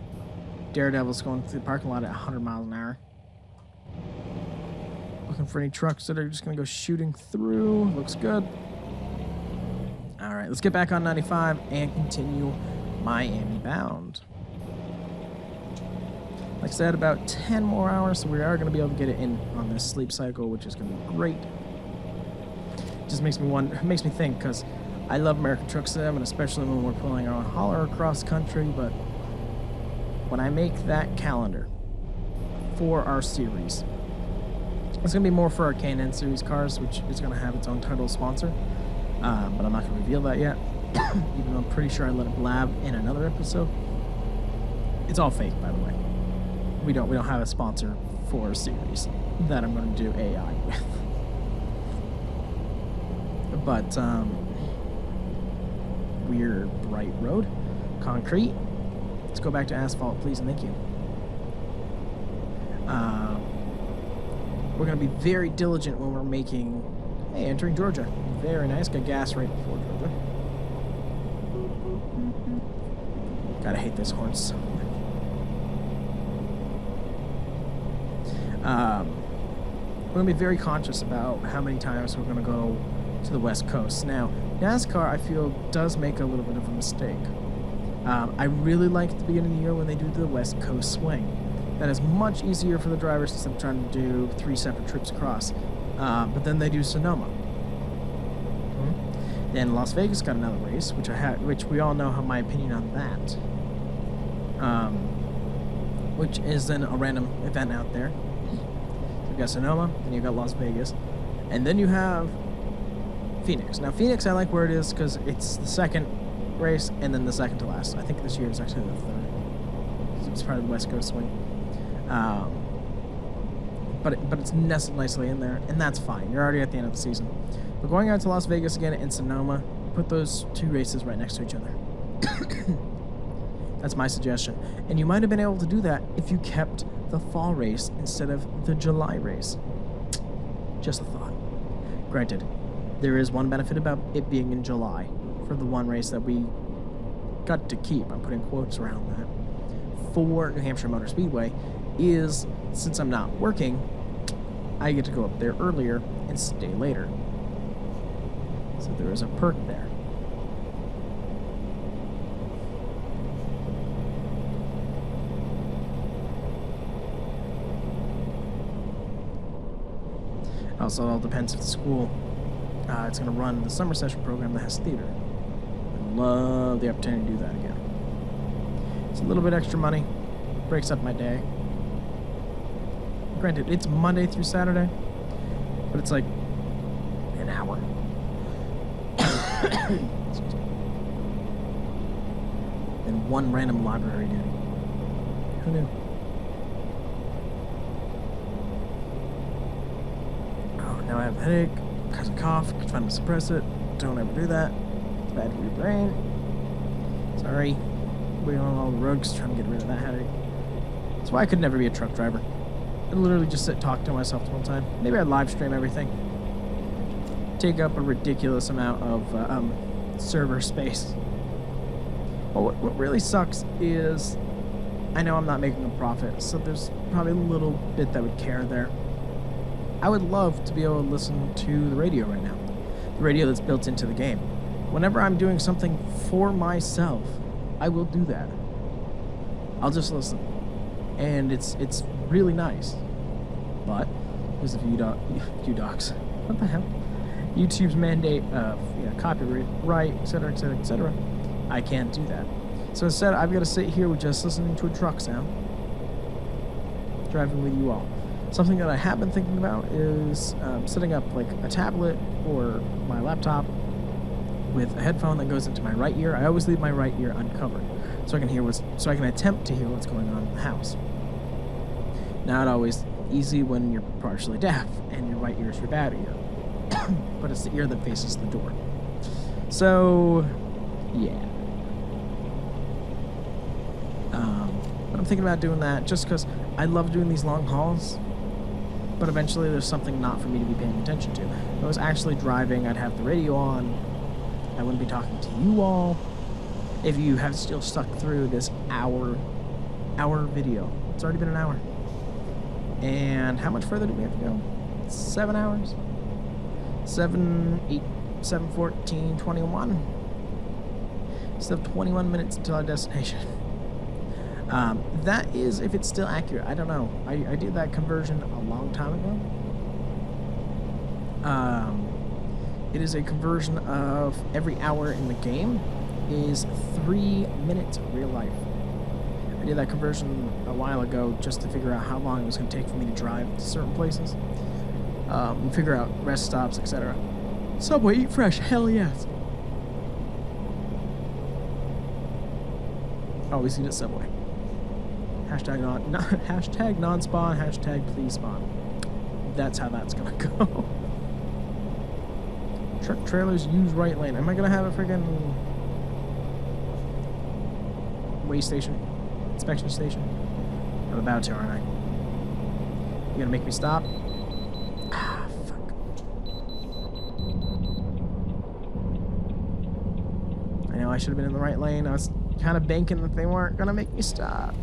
daredevils going through the parking lot at 100 miles an hour. Looking for any trucks that are just going to go shooting through. Looks good. All right, let's get back on 95 and continue Miami bound. Like I said, about 10 more hours, so we are going to be able to get it in on this sleep cycle, which is going to be great. Just makes me think, because I love American Truck Sim, and especially when we're pulling our own hauler across country, but when I make that calendar for our series, it's going to be more for our K&N series cars, which is going to have its own title sponsor, but I'm not going to reveal that yet, even though I'm pretty sure I let it blab in another episode. It's all fake, by the way. We don't have a sponsor for a series that I'm going to do AI with. But we're bright road, concrete. Let's go back to asphalt, please, and thank you. We're going to be very diligent when we're making... Hey, entering Georgia. Very nice. Got gas right before Georgia. Gotta hate those horns so much. We're going to be very conscious about how many times we're going to go to the West Coast. Now, NASCAR, I feel, does make a little bit of a mistake. I really like at the beginning of the year when they do the West Coast swing. That is much easier for the drivers instead of trying to do 3 separate trips across. But then they do Sonoma. Then Las Vegas got another race, which we all know how my opinion on that. Which is then a random event out there. You've got Sonoma, then you've got Las Vegas, and then you have Phoenix. Now, Phoenix, I like where it is because it's the second race and then the second to last. I think this year is actually the third. It's part of the West Coast swing. But it's nestled nicely in there, and that's fine. You're already at the end of the season. But going out to Las Vegas again and Sonoma, put those 2 races right next to each other. That's my suggestion. And you might have been able to do that if you kept the fall race instead of the July race. Just a thought. Granted, there is one benefit about it being in July for the one race that we got to keep. I'm putting quotes around that. For New Hampshire Motor Speedway is, since I'm not working, I get to go up there earlier and stay later. So there is a perk there. Also, it all depends if the school it's going to run the summer session program that has theater. I'd love the opportunity to do that again. It's a little bit extra money, breaks up my day. Granted, it's Monday through Saturday, but it's like an hour. Excuse me. And one random library duty. Who knew? Now I have a headache, because of cough, trying to suppress it. Don't ever do that. It's bad for your brain. Sorry. Waiting on all the roads, trying to get rid of that headache. That's why I could never be a truck driver. I'd literally just sit talk to myself the whole time. Maybe I'd live stream everything. Take up a ridiculous amount of server space. But what really sucks is I know I'm not making a profit, so there's probably a little bit that would care there. I would love to be able to listen to the radio right now. The radio that's built into the game. Whenever I'm doing something for myself, I will do that. I'll just listen. And it's really nice. but because of docs, what the hell? YouTube's mandate of copyright, etc., etc., etc. I can't do that. So instead, I've got to sit here with just listening to a truck sound, driving with you all. Something that I have been thinking about is setting up like a tablet or my laptop with a headphone that goes into my right ear. I always leave my right ear uncovered, so I can attempt to hear what's going on in the house. Not always easy when you're partially deaf and your right ear is your bad ear, but it's the ear that faces the door. So, yeah. But I'm thinking about doing that just because I love doing these long hauls, but eventually there's something not for me to be paying attention to. If I was actually driving, I'd have the radio on. I wouldn't be talking to you all. If you have still stuck through this hour video, it's already been an hour. And how much further do we have to go? 7 hours? 7, 8, 7, 14, 21. Still have 21 minutes until our destination. That is, if it's still accurate. I don't know. I did that conversion a long time ago. It is a conversion of every hour in the game is 3 minutes of real life. I did that conversion a while ago just to figure out how long it was going to take for me to drive to certain places. And figure out rest stops, etc. Subway, eat fresh, hell yes. Always eat at Subway. Hashtag non-spawn, hashtag please spawn. That's how that's gonna go. Truck trailers use right lane. Am I gonna have a freaking weigh station? Inspection station? I'm about to, aren't I? You gonna make me stop? Ah, fuck. I know I should have been in the right lane. I was kind of banking that they weren't gonna make me stop.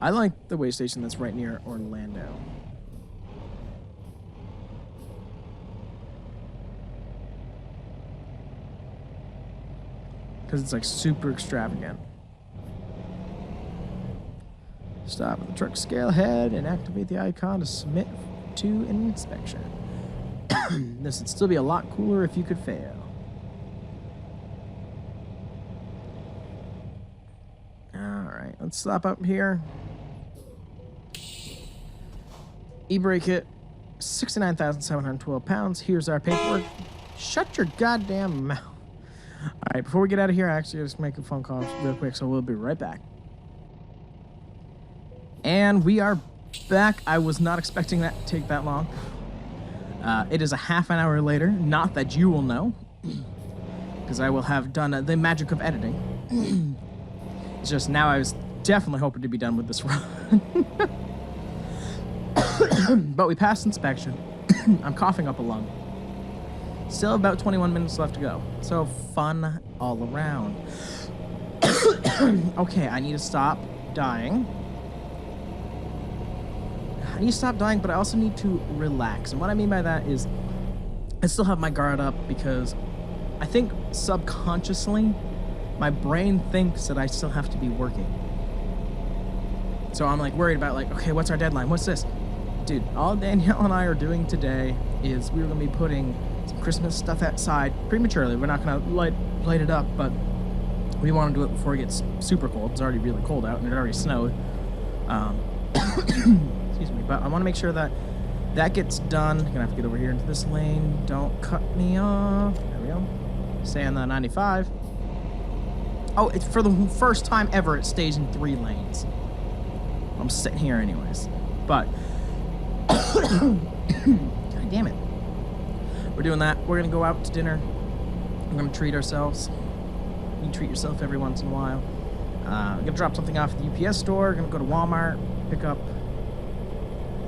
I like the weigh station that's right near Orlando. Because it's like super extravagant. Stop at the truck scale head and activate the icon to submit to an inspection. This would still be a lot cooler if you could fail. Alright, let's stop up here. E-brake it. 69,712 pounds. Here's our paperwork. Shut your goddamn mouth. Alright, before we get out of here, I actually just make a phone call real quick, so we'll be right back. And we are back. I was not expecting that to take that long. It is a half an hour later. Not that you will know, because I will have done the magic of editing. It's just now I was definitely hoping to be done with this run. But we passed inspection. I'm coughing up a lung. Still about 21 minutes left to go. So fun all around. Okay, I need to stop dying. I need to stop dying, but I also need to relax. And what I mean by that is I still have my guard up because I think subconsciously my brain thinks that I still have to be working. So I'm like worried about like, okay, what's our deadline? What's this? Dude, all Danielle and I are doing today is we're going to be putting some Christmas stuff outside prematurely. We're not going to light it up, but we want to do it before it gets super cold. It's already really cold out and it already snowed. Excuse me, but I want to make sure that that gets done. I'm going to have to get over here into this lane. Don't cut me off. There we go. Stay on the 95. Oh, it's for the first time ever it stays in 3 lanes. I'm sitting here anyways. But God damn it. We're doing that. We're gonna go out to dinner. We're gonna treat ourselves. You treat yourself every once in a while. I'm gonna drop something off at the UPS store. Gonna go to Walmart, pick up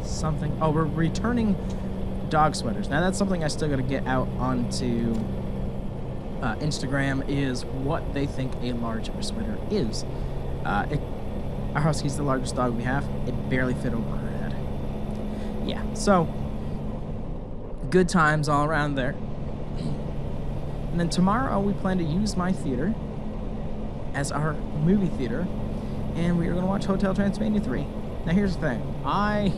something. Oh, we're returning dog sweaters. Now that's something I still gotta get out onto Instagram, is what they think a large sweater is. Our husky's the largest dog we have. It barely fit over her head. Yeah, so good times all around there. And then tomorrow we plan to use my theater as our movie theater, and we are going to watch Hotel Transylvania 3. Now here's the thing, I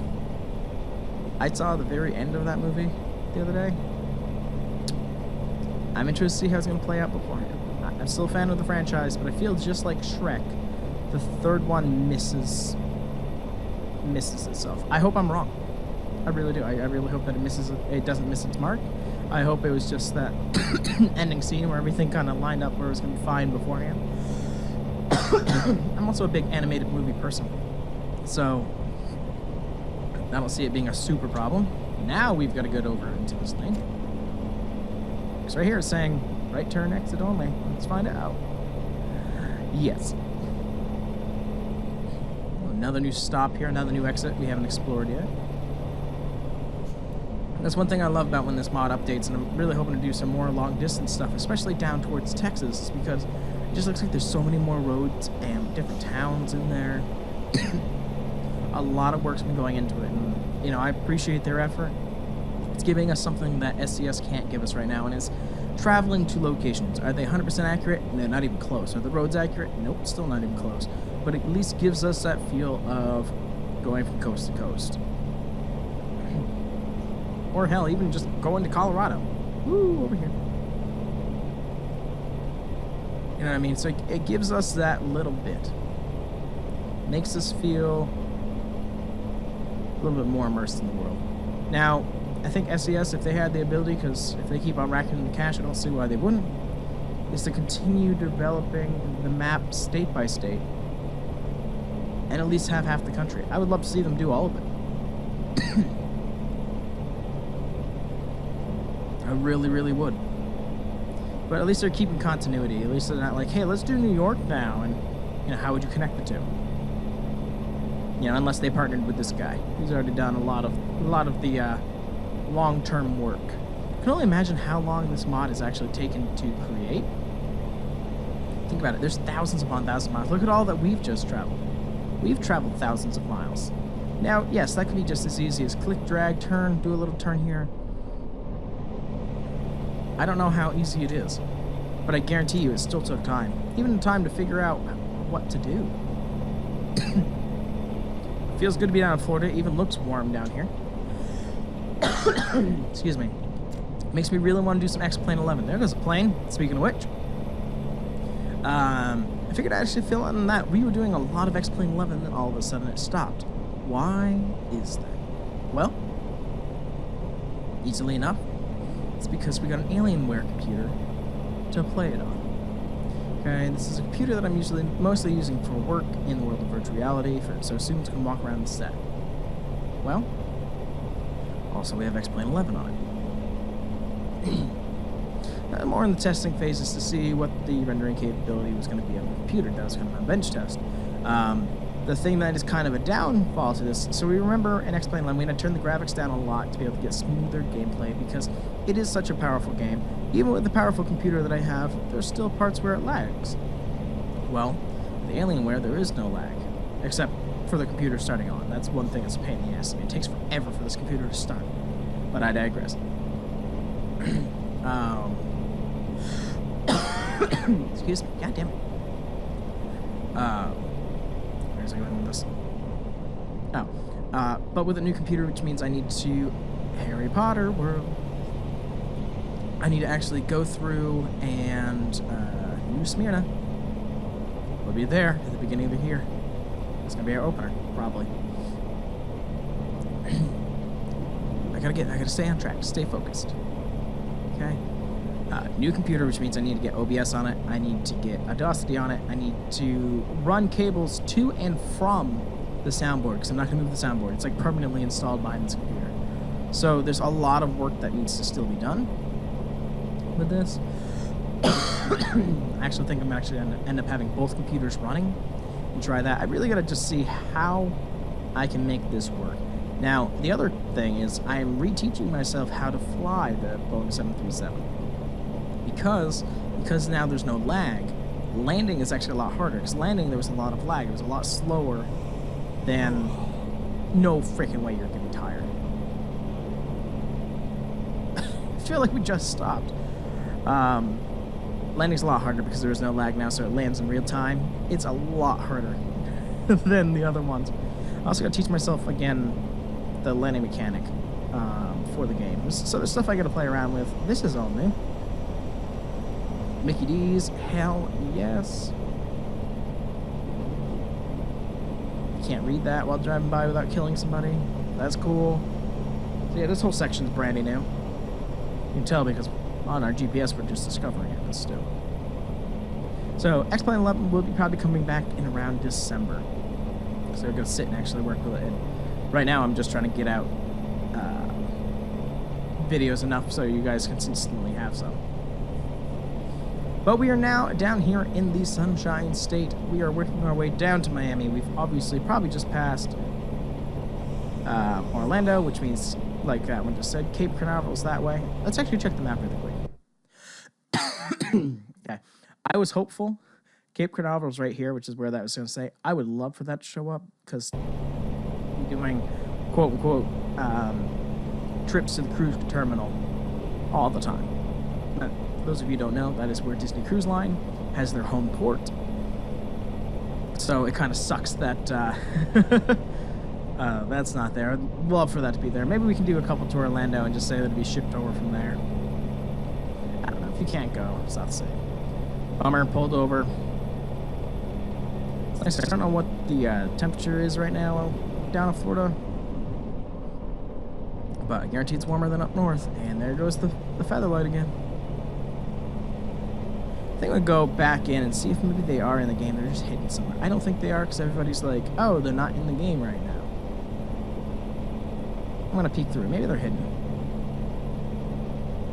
saw the very end of that movie the other day. I'm interested to see how it's going to play out beforehand. I'm still a fan of the franchise, but I feel just like Shrek, the third one misses itself. I hope I'm wrong. I really do. I really hope that it doesn't miss its mark. I hope it was just that ending scene where everything kind of lined up where it was going to be fine beforehand. I'm also a big animated movie person, so I don't see it being a super problem. Now we've got to get over into this lane. It's right here saying right turn exit only. Let's find out. Yes. Another new stop here, another new exit we haven't explored yet. That's one thing I love about when this mod updates, and I'm really hoping to do some more long distance stuff, especially down towards Texas, is because it just looks like there's so many more roads and different towns in there. A lot of work's been going into it, and you know, I appreciate their effort. It's giving us something that SCS can't give us right now, and it's traveling to locations. Are they 100% accurate? No, not even close. Are the roads accurate? Nope, still not even close. But it at least gives us that feel of going from coast to coast. Or hell, even just going to Colorado. Woo, over here. You know what I mean? So it gives us that little bit. Makes us feel a little bit more immersed in the world. Now, I think SES, if they had the ability, because if they keep on racking in the cash, I don't see why they wouldn't, is to continue developing the map state by state and at least have half the country. I would love to see them do all of it. I really, really would. But at least they're keeping continuity. At least they're not like, hey, let's do New York now, and you know, how would you connect the two? You know, unless they partnered with this guy who's already done a lot of the long-term work. I can only imagine how long this mod is actually taken to create. Think about it. There's thousands upon thousands of miles. Look at all that we've just traveled. We've traveled thousands of miles. Now, yes, that could be just as easy as click, drag, turn, do a little turn here. I don't know how easy it is, but I guarantee you it still took time. Even time to figure out what to do. Feels good to be down in Florida. It even looks warm down here. Excuse me. Makes me really want to do some X-Plane 11. There goes a plane, speaking of which. I figured I'd actually fill in on that. We were doing a lot of X-Plane 11, and then all of a sudden it stopped. Why is that? Well, easily enough, it's because we got an Alienware computer to play it on. Okay, this is a computer that I'm mostly using for work in the world of virtual reality, so students can walk around the set. Well, also we have X-Plane 11 on it. More in the testing phases to see what the rendering capability was going to be on the computer. That was kind of a bench test. The thing that is kind of a downfall to this, so we remember in X-Plane 11, we had to turn the graphics down a lot to be able to get smoother gameplay because it is such a powerful game. Even with the powerful computer that I have, there's still parts where it lags. Well, with the Alienware, there is no lag, except for the computer starting on. That's one thing that's a pain in the ass. It takes forever for this computer to start, but I digress. Excuse me, god damn it. Where's I going with this? Oh, but with a new computer, which means I need to Harry Potter world. I need to actually go through and New Smyrna. We'll be there at the beginning of the year. It's gonna be our opener, probably. I gotta stay on track, stay focused. Okay. New computer, which means I need to get OBS on it. I need to get Audacity on it. I need to run cables to and from the soundboard because I'm not going to move the soundboard. It's like permanently installed behind this computer. So there's a lot of work that needs to still be done with this. I actually think I'm actually going to end up having both computers running and try that. I really got to just see how I can make this work. Now, the other thing is I'm reteaching myself how to fly the Boeing 737. Because now there's no lag, landing is actually a lot harder. Because landing, there was a lot of lag. It was a lot slower than no freaking way you're getting tired. I feel like we just stopped. Landing's a lot harder because there is no lag now, so it lands in real time. It's a lot harder than the other ones. I also got to teach myself, again, the landing mechanic for the game. So there's stuff I got to play around with. This is all new. Mickey D's, hell yes. Can't read that while driving by without killing somebody. That's cool. So yeah, this whole section's brand new. You can tell because on our GPS we're just discovering it, but still. So X-Plane 11 will be probably coming back in around December. So we're gonna sit and actually work with it. And right now I'm just trying to get out videos enough so you guys consistently have some. But we are now down here in the Sunshine State. We are working our way down to Miami. We've obviously probably just passed Orlando, which means, like that one just said, Cape Canaveral's that way. Let's actually check the map really quick. Okay. I was hopeful. Cape Canaveral's right here, which is where that was going to say. I would love for that to show up because we're doing quote-unquote trips to the cruise terminal all the time. For those of you who don't know, that is where Disney Cruise Line has their home port. So it kind of sucks that that's not there. I'd love for that to be there. Maybe we can do a couple to Orlando and just say that it'd be shipped over from there. I don't know. If you can't go, it's not the same. Bummer, pulled over. Nice. I don't know what the temperature is right now down in Florida, but I guarantee it's warmer than up north. And there goes the featherlight again. I think we'll go back in and see if maybe they are in the game. They're just hidden somewhere. I don't think they are because everybody's like, oh, they're not in the game right now. I'm going to peek through. Maybe they're hidden.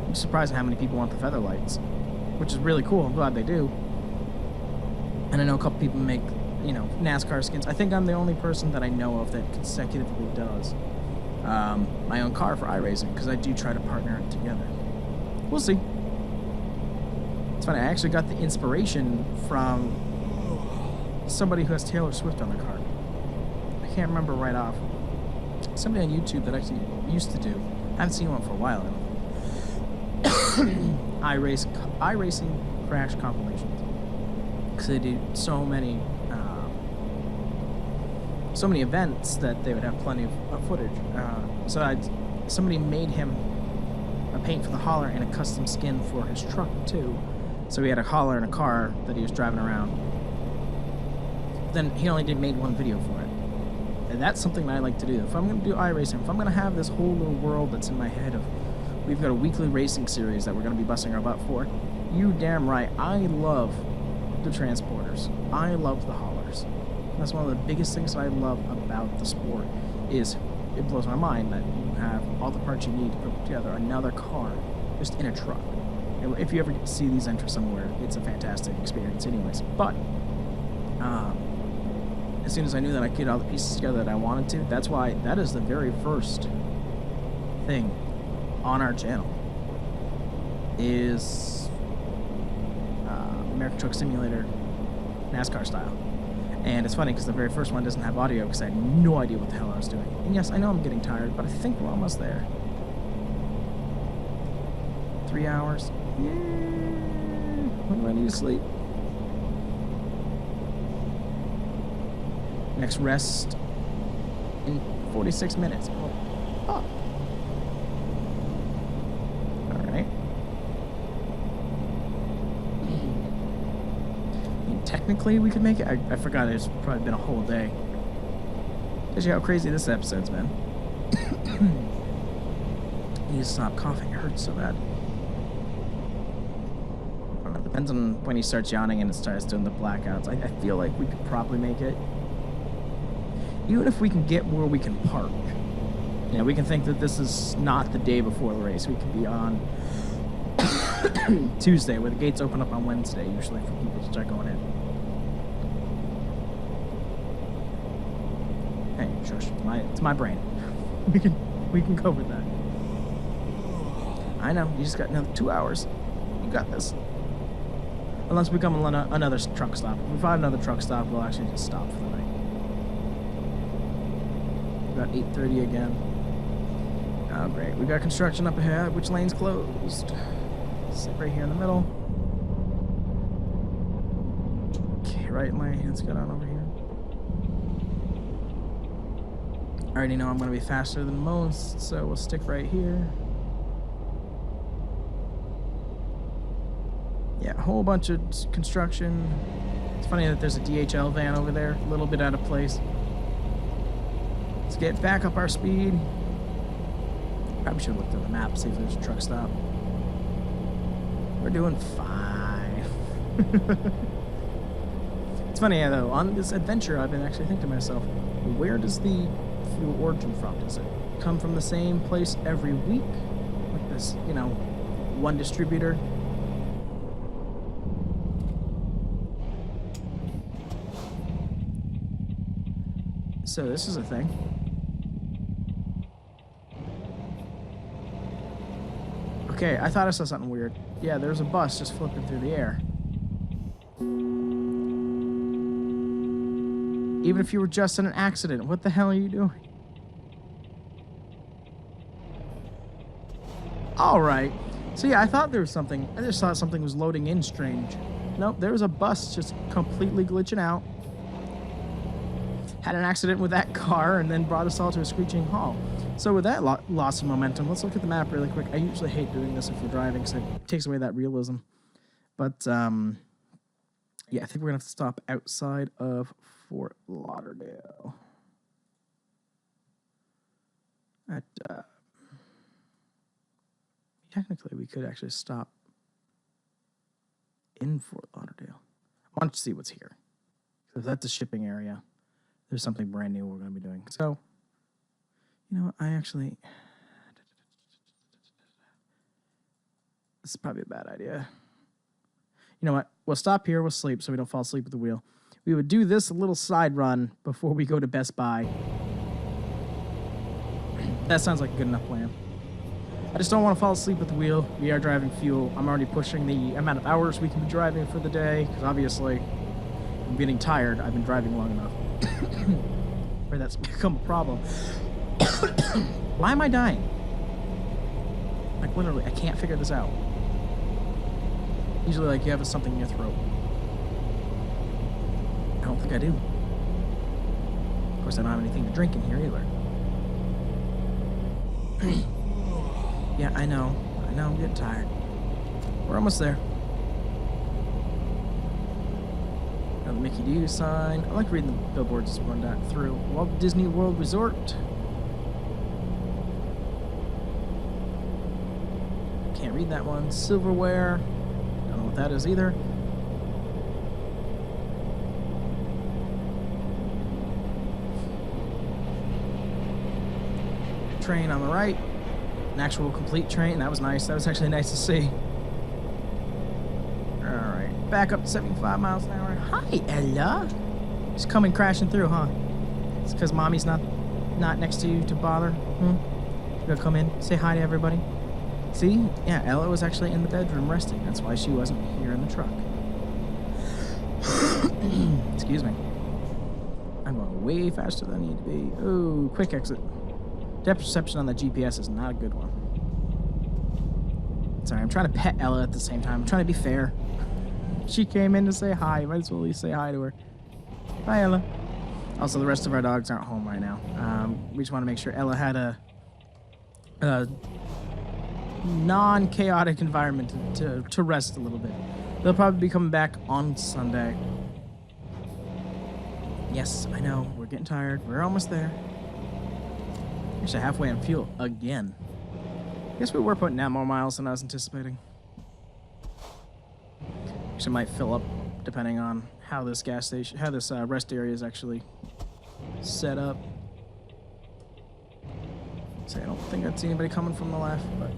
I'm surprised at how many people want the featherlights, which is really cool. I'm glad they do. And I know a couple people make, you know, NASCAR skins. I think I'm the only person that I know of that consecutively does my own car for iRacing because I do try to partner it together. We'll see. It's funny, I actually got the inspiration from somebody who has Taylor Swift on their car. I can't remember right off. Somebody on YouTube that actually used to do. I haven't seen one for a while now. iRacing crash compilations. Because they do so many events that they would have plenty of footage. Somebody made him a paint for the hauler and a custom skin for his truck too. So he had a hauler in a car that he was driving around. Then he only made one video for it. And that's something that I like to do. If I'm going to do iRacing, if I'm going to have this whole little world that's in my head of, we've got a weekly racing series that we're going to be busting our butt for, you damn right, I love the transporters. I love the haulers. That's one of the biggest things that I love about the sport is it blows my mind that you have all the parts you need to put together another car just in a truck. If you ever get to see these enter somewhere, it's a fantastic experience anyways. But as soon as I knew that I could get all the pieces together that I wanted to, that's why that is the very first thing on our channel is American Truck Simulator NASCAR style. And it's funny because the very first one doesn't have audio because I had no idea what the hell I was doing. And yes, I know I'm getting tired, but I think we're almost there. 3 hours. Yeah. When do I need to sleep? Next rest in 46 minutes. Oh. Alright. I mean, technically we could make it. I forgot it's probably been a whole day. Shows you how crazy this episode's been. I need to stop coughing. It hurts so bad. Depends on when he starts yawning and it starts doing the blackouts. I feel like we could probably make it. Even if we can get where we can park. You know, we can think that this is not the day before the race. We could be on Tuesday, where the gates open up on Wednesday, usually for people to start going in. Hey, shush. It's my brain. we can cover that. I know. You just got another 2 hours. You got this. Unless we come another truck stop. If we find another truck stop, we'll actually just stop for the night. About 8:30 again. Oh, great. We got construction up ahead. Which lane's closed? Sit right here in the middle. right lane. Let's get on over here. I already know I'm going to be faster than most, so we'll stick right here. Yeah, a whole bunch of construction. It's funny that there's a DHL van over there, a little bit out of place. Let's get back up our speed. Probably should have looked at the map, see if there's a truck stop. We're doing fine. It's funny, though, on this adventure, I've been actually thinking to myself, where does the fuel origin from? Does it come from the same place every week? Like this, you know, one distributor? So this is a thing. Okay, I thought I saw something weird. Yeah, there's a bus just flipping through the air. Even if you were just in an accident, what the hell are you doing? Alright. So yeah, I thought there was something. I just thought something was loading in strange. Nope, there was a bus just completely glitching out. Had an accident with that car and then brought us all to a screeching halt. So with that loss of momentum, let's look at the map really quick. I usually hate doing this if we're driving because it takes away that realism. But, yeah, I think we're going to have to stop outside of Fort Lauderdale. Technically, we could actually stop in Fort Lauderdale. I want to see what's here. So if that's a shipping area, there's something brand new we're going to be doing. So, you know what? This is probably a bad idea. You know what? We'll stop here. We'll sleep so we don't fall asleep at the wheel. We would do this little side run before we go to Best Buy. That sounds like a good enough plan. I just don't want to fall asleep at the wheel. We are driving fuel. I'm already pushing the amount of hours we can be driving for the day because obviously I'm getting tired. I've been driving long enough. Where that's become a problem. Why am I dying? Like literally, I can't figure this out. Usually like you have something in your throat. I don't think I do. Of course, I don't have anything to drink in here either. Yeah, I know, I'm getting tired. We're almost there. Got the Mickey D sign. I like reading the billboards as we run down through. Walt Disney World Resort. Can't read that one. Silverware. Don't know what that is either. Train on the right. An actual complete train. That was nice. That was actually nice to see. Alright. Back up to 75 miles an hour. Hi, Ella. Just coming crashing through, huh? It's because mommy's not next to you to bother? You gonna come in, say hi to everybody? See? Yeah, Ella was actually in the bedroom resting. That's why she wasn't here in the truck. Excuse me. I'm going way faster than I need to be. Oh, quick exit. Depth perception on the GPS is not a good one. Sorry, I'm trying to pet Ella at the same time. I'm trying to be fair. She came in to say hi. Might as well at least say hi to her. Bye, Ella. Also, the rest of our dogs aren't home right now. We just want to make sure Ella had a non-chaotic environment to rest a little bit. They'll probably be coming back on Sunday. Yes, I know. We're getting tired. We're almost there. Actually, halfway on fuel again. I guess we were putting down more miles than I was anticipating. Actually, might fill up depending on how this gas station, how this rest area is actually set up. So I don't think I'd see anybody coming from the left, but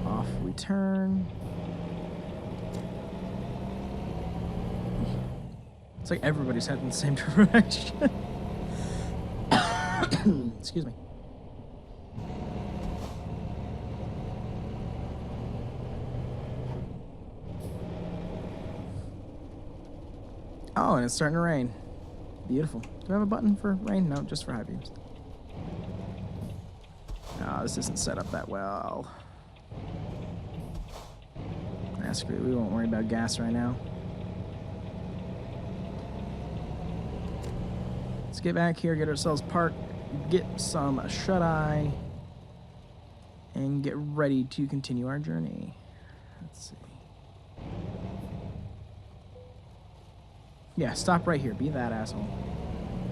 off we turn. It's like everybody's heading in the same direction. Excuse me. Oh, and it's starting to rain. Beautiful. Do I have a button for rain? No, just for high beams. No, this isn't set up that well. That's great. We won't worry about gas right now. get back here, get ourselves parked, get some shut-eye, and get ready to continue our journey. Let's see. Yeah, stop right here. Be that asshole.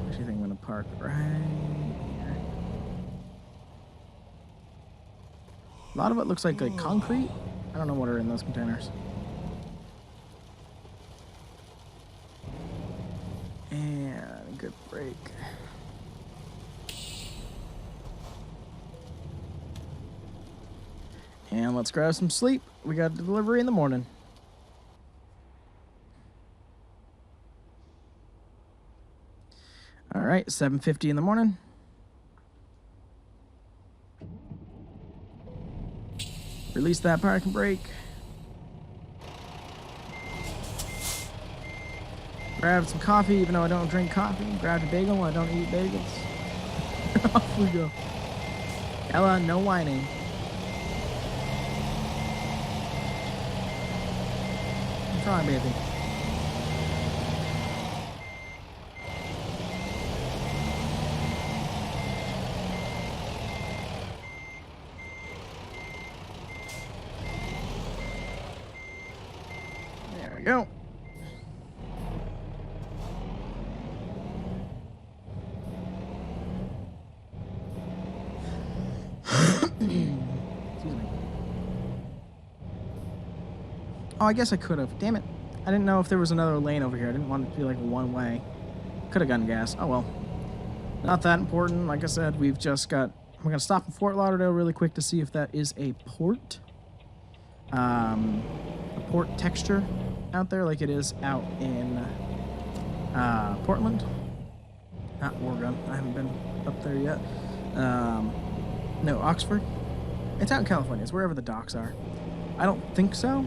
Actually, I think I'm gonna park right here. A lot of it looks like concrete. I don't know what are in those containers. And good break. And let's grab some sleep. We got a delivery in the morning. All right, 7:50 in the morning. Release that parking brake. Grab some coffee, even though I don't drink coffee. Grab a bagel, I don't eat bagels. Off we go. Ella, no whining. I'm trying, baby. There we go. Excuse me. Oh, I guess I could have. Damn it. I didn't know if there was another lane over here. I didn't want it to be like one way. Could have gotten gas. Oh well. Not that important. Like I said, we're going to stop in Fort Lauderdale really quick to see if that is a port. A port texture out there like it is out in Portland. Not Oregon. I haven't been up there yet. No, Oxford. It's out in California. It's wherever the docks are. I don't think so.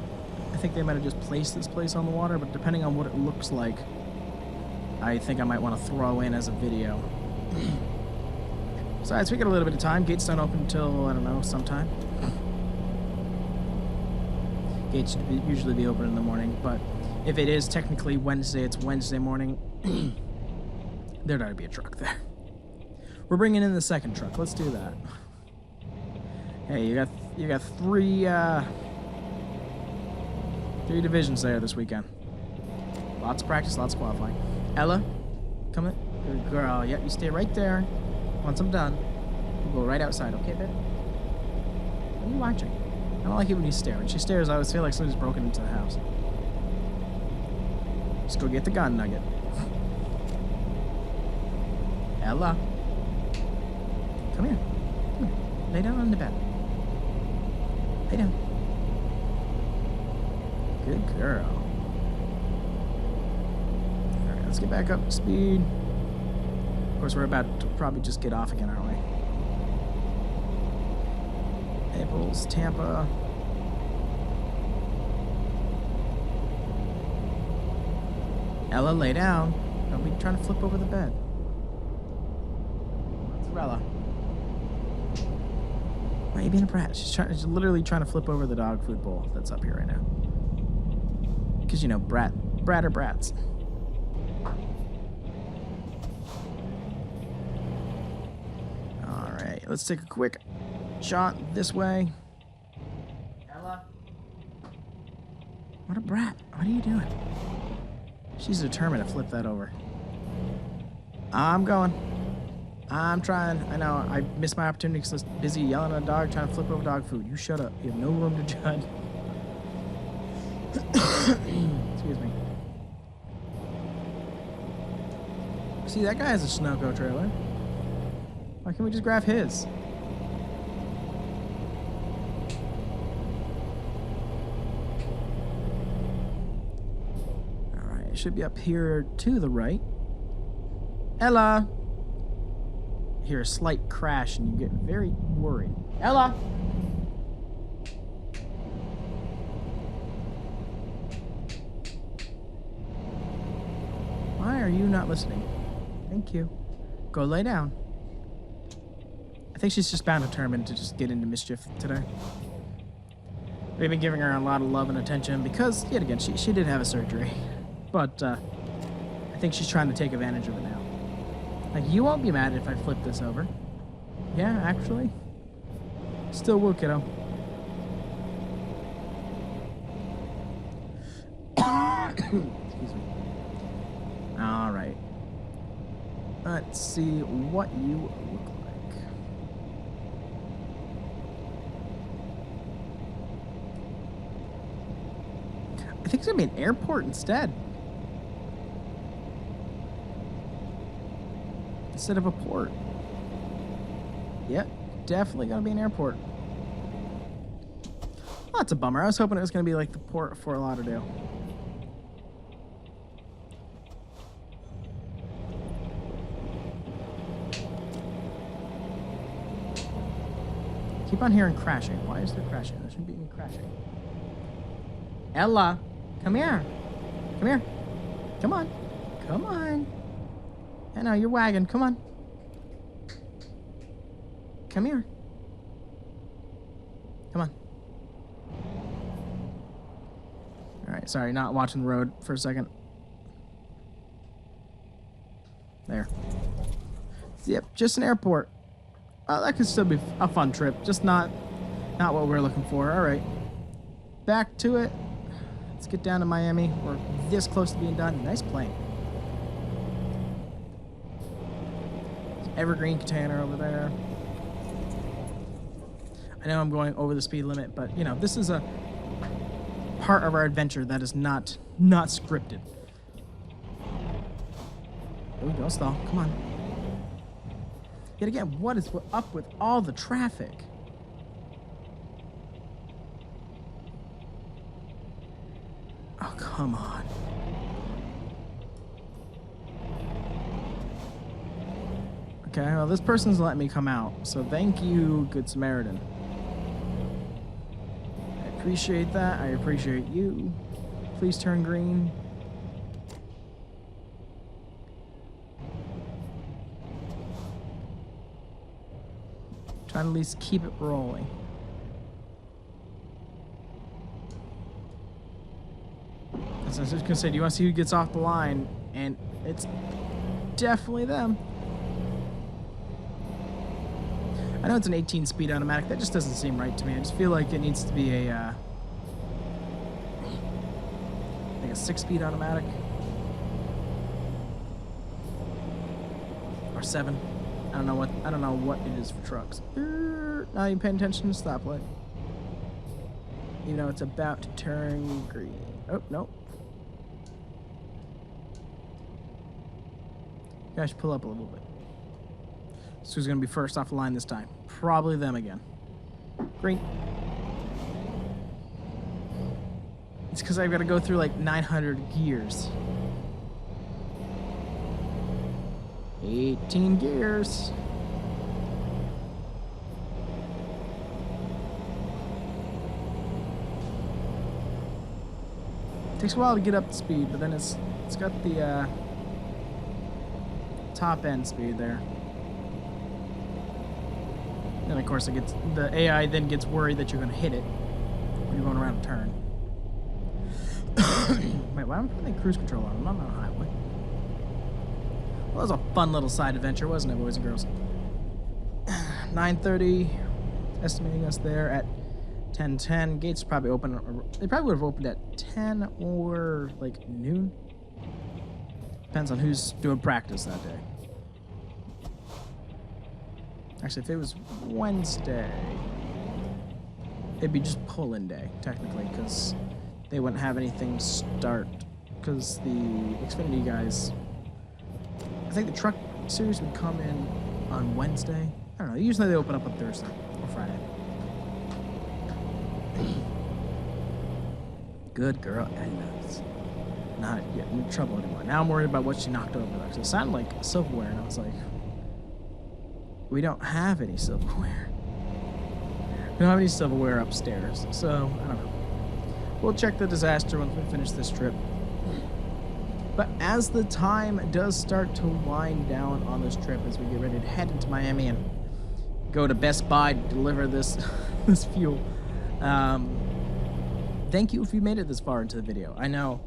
I think they might have just placed this place on the water, but depending on what it looks like, I think I might want to throw in as a video. Besides, we got a little bit of time. Gates don't open until, I don't know, sometime. Gates should usually be open in the morning, but if it is technically Wednesday, it's Wednesday morning. There ought to be a truck there. We're bringing in the second truck. Let's do that. Hey, you got three divisions there this weekend. Lots of practice, lots of qualifying. Ella, come in. Good girl. Yep, you stay right there. Once I'm done, we'll go right outside, okay, babe? What are you watching? I don't like it when you stare. When she stares, I always feel like somebody's broken into the house. Just go get the gun nugget. Ella. Come here. Come here. Lay down on the bed. Lay down. Good girl. Alright, let's get back up to speed. Of course, we're about to probably just get off again, aren't we? Naples, Tampa. Ella, lay down. Don't be trying to flip over the bed. Mozzarella. Why are you being a brat? She's literally trying to flip over the dog food bowl that's up here right now. Because, you know, brat are brats. Alright, let's take a quick shot this way. Ella. What a brat. What are you doing? She's determined to flip that over. I'm going. I'm trying. I know, I missed my opportunity because I was busy yelling at a dog trying to flip over dog food. You shut up. You have no room to judge. Excuse me. See, that guy has a Sunoco trailer. Why can't we just grab his? Alright, it should be up here to the right. Ella! Hear a slight crash and you get very worried. Ella! Why are you not listening? Thank you. Go lay down. I think she's just bound determined to just get into mischief today. We've been giving her a lot of love and attention because, yet again, she did have a surgery. But I think she's trying to take advantage of it now. Like, you won't be mad if I flip this over. Yeah, actually. Still will, kiddo. Excuse me. All right. Let's see what you look like. I think it's gonna be an airport instead. Instead of a port. Yep, definitely gonna be an airport. Well, that's a bummer. I was hoping it was gonna be like the port of Fort Lauderdale. Keep on hearing crashing. Why is there crashing? There shouldn't be any crashing. Ella, come here. Come here. Come on. Come on. I know, you're wagging. Come on. Come here. Come on. Alright, sorry, not watching the road for a second. There. Yep, just an airport. That could still be a fun trip, just not what we're looking for. Alright. Back to it. Let's get down to Miami. We're this close to being done. Nice plane. Evergreen container over there. I know I'm going over the speed limit, but, you know, this is a part of our adventure that is not scripted. Oh, don't stall. Come on. Yet again, what is up with all the traffic? Oh, come on. Okay, well, this person's letting me come out, so thank you, Good Samaritan. I appreciate that. I appreciate you. Please turn green. Trying to at least keep it rolling. As I was just gonna say, do you want to see who gets off the line? And it's definitely them. I know it's an 18-speed automatic. That just doesn't seem right to me. I just feel like it needs to be a like a 6-speed automatic or 7. I don't know what it is for trucks. Not even paying attention to the stoplight. You know it's about to turn green. Oh no. You guys should pull up a little bit. So who's gonna be first off the line this time? Probably them again. Green. It's because I've got to go through like 900 gears. 18 gears. Takes a while to get up to speed, but then it's got the top end speed there. And of course, the AI then gets worried that you're going to hit it when you're going around a turn. Wait, why am I putting cruise control on? I'm not on a highway. Well, that was a fun little side adventure, wasn't it, boys and girls? 9:30, estimating us there at 10:10. Gates probably open. They probably would have opened at 10 or like noon. Depends on who's doing practice that day. Actually, if it was Wednesday, it'd be just pull-in day, technically, because they wouldn't have anything to start. Because the Xfinity guys, I think the truck series would come in on Wednesday. I don't know. Usually they open up on Thursday or Friday. Good girl, Edna's not yet in trouble anymore. Now I'm worried about what she knocked over. Because it sounded like silverware, and I was like, we don't have any silverware. We don't have any silverware upstairs, so I don't know. We'll check the disaster once we finish this trip. But as the time does start to wind down on this trip, as we get ready to head into Miami and go to Best Buy to deliver this this fuel, thank you if you made it this far into the video. I know,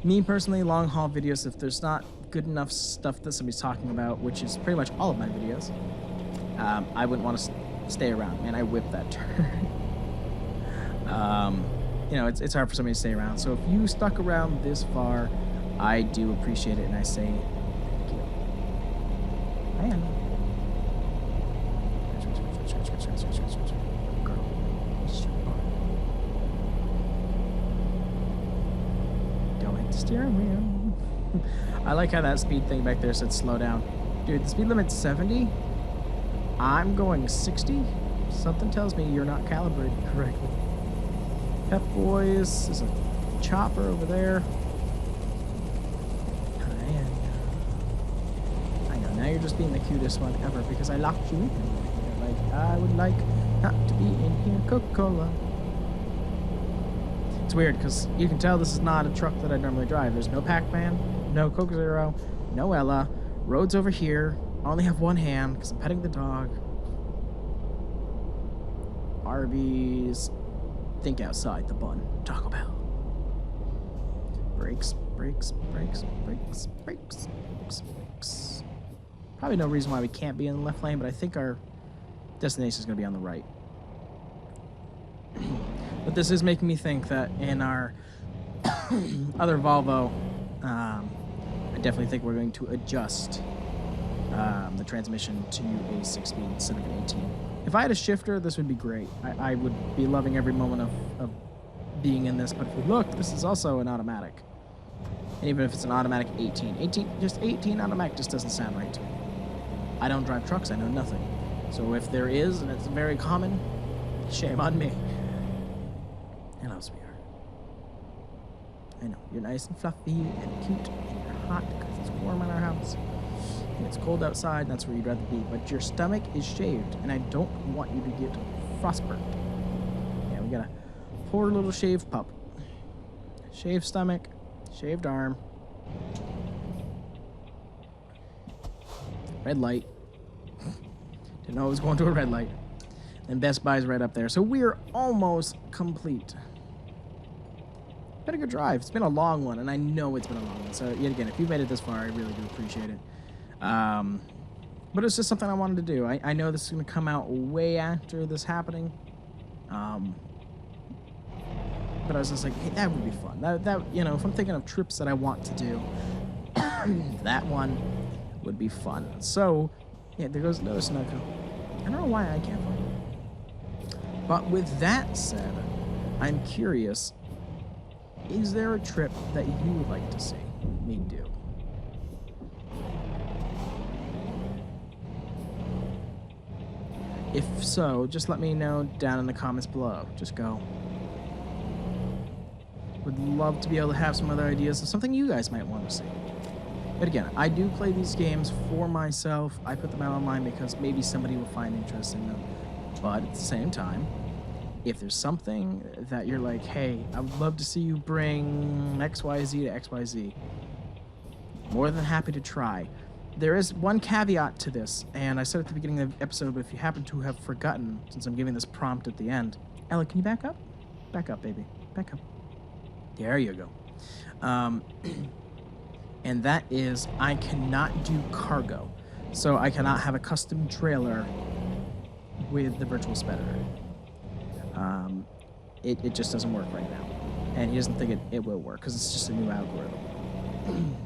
me personally, long haul videos, if there's not good enough stuff that somebody's talking about, which is pretty much all of my videos, I wouldn't want to stay around. Man, I whipped that turn. You know, it's hard for somebody to stay around. So if you stuck around this far, I do appreciate it, and I say thank you. Man. Don't hit the steering wheel. I like how that speed thing back there said slow down. Dude, the speed limit's 70. I'm going 60. Something tells me you're not calibrated correctly. Pep Boys, there's a chopper over there. I know, now you're just being the cutest one ever because I locked you in here. Like, I would like not to be in here, Coca-Cola. It's weird because you can tell this is not a truck that I normally drive. There's no Pac-Man, no Coke Zero, no Ella. Road's over here. I only have one hand because I'm petting the dog. Arby's. Think outside the bun. Taco Bell. Brakes, brakes, brakes, brakes, brakes, brakes, brakes. Probably no reason why we can't be in the left lane, but I think our destination is going to be on the right. But this is making me think that in our other Volvo, I definitely think we're going to adjust the transmission to a 6-speed instead of an 18. If I had a shifter, this would be great. I would be loving every moment of being in this, but if you look, this is also an automatic. And even if it's an automatic 18 automatic just doesn't sound right to me. I don't drive trucks, I know nothing. So if there is, and it's very common, shame on me. Hello, sweetheart. I know, you're nice and fluffy and cute, and you're hot because it's warm in our house. And it's cold outside, and that's where you'd rather be. But your stomach is shaved, and I don't want you to get frostburn. Yeah, we got a poor little shaved pup. Shaved stomach, shaved arm. Red light. Didn't know it was going to a red light. And Best Buy's right up there. So we're almost complete. Been a good drive. It's been a long one, and I know it's been a long one. So yet again, if you've made it this far, I really do appreciate it. But it's just something I wanted to do. I know this is going to come out way after this happening. But I was just like, hey, that would be fun. That you know, if I'm thinking of trips that I want to do, that one would be fun. So, yeah, there goes another Sunoco. I don't know why I can't find it. But with that said, I'm curious, is there a trip that you would like to see me do? If so, just let me know down in the comments below. Just go. Would love to be able to have some other ideas of something you guys might want to see. But again, I do play these games for myself. I put them out online because maybe somebody will find interest in them. But at the same time, if there's something that you're like, hey, I would love to see you bring XYZ to XYZ, more than happy to try. There is one caveat to this, and I said at the beginning of the episode, but if you happen to have forgotten, since I'm giving this prompt at the end, Ella, can you back up? Back up, baby. Back up. There you go. And that is, I cannot do cargo. So I cannot have a custom trailer with the virtual spedder. It just doesn't work right now. And he doesn't think it will work, because it's just a new algorithm.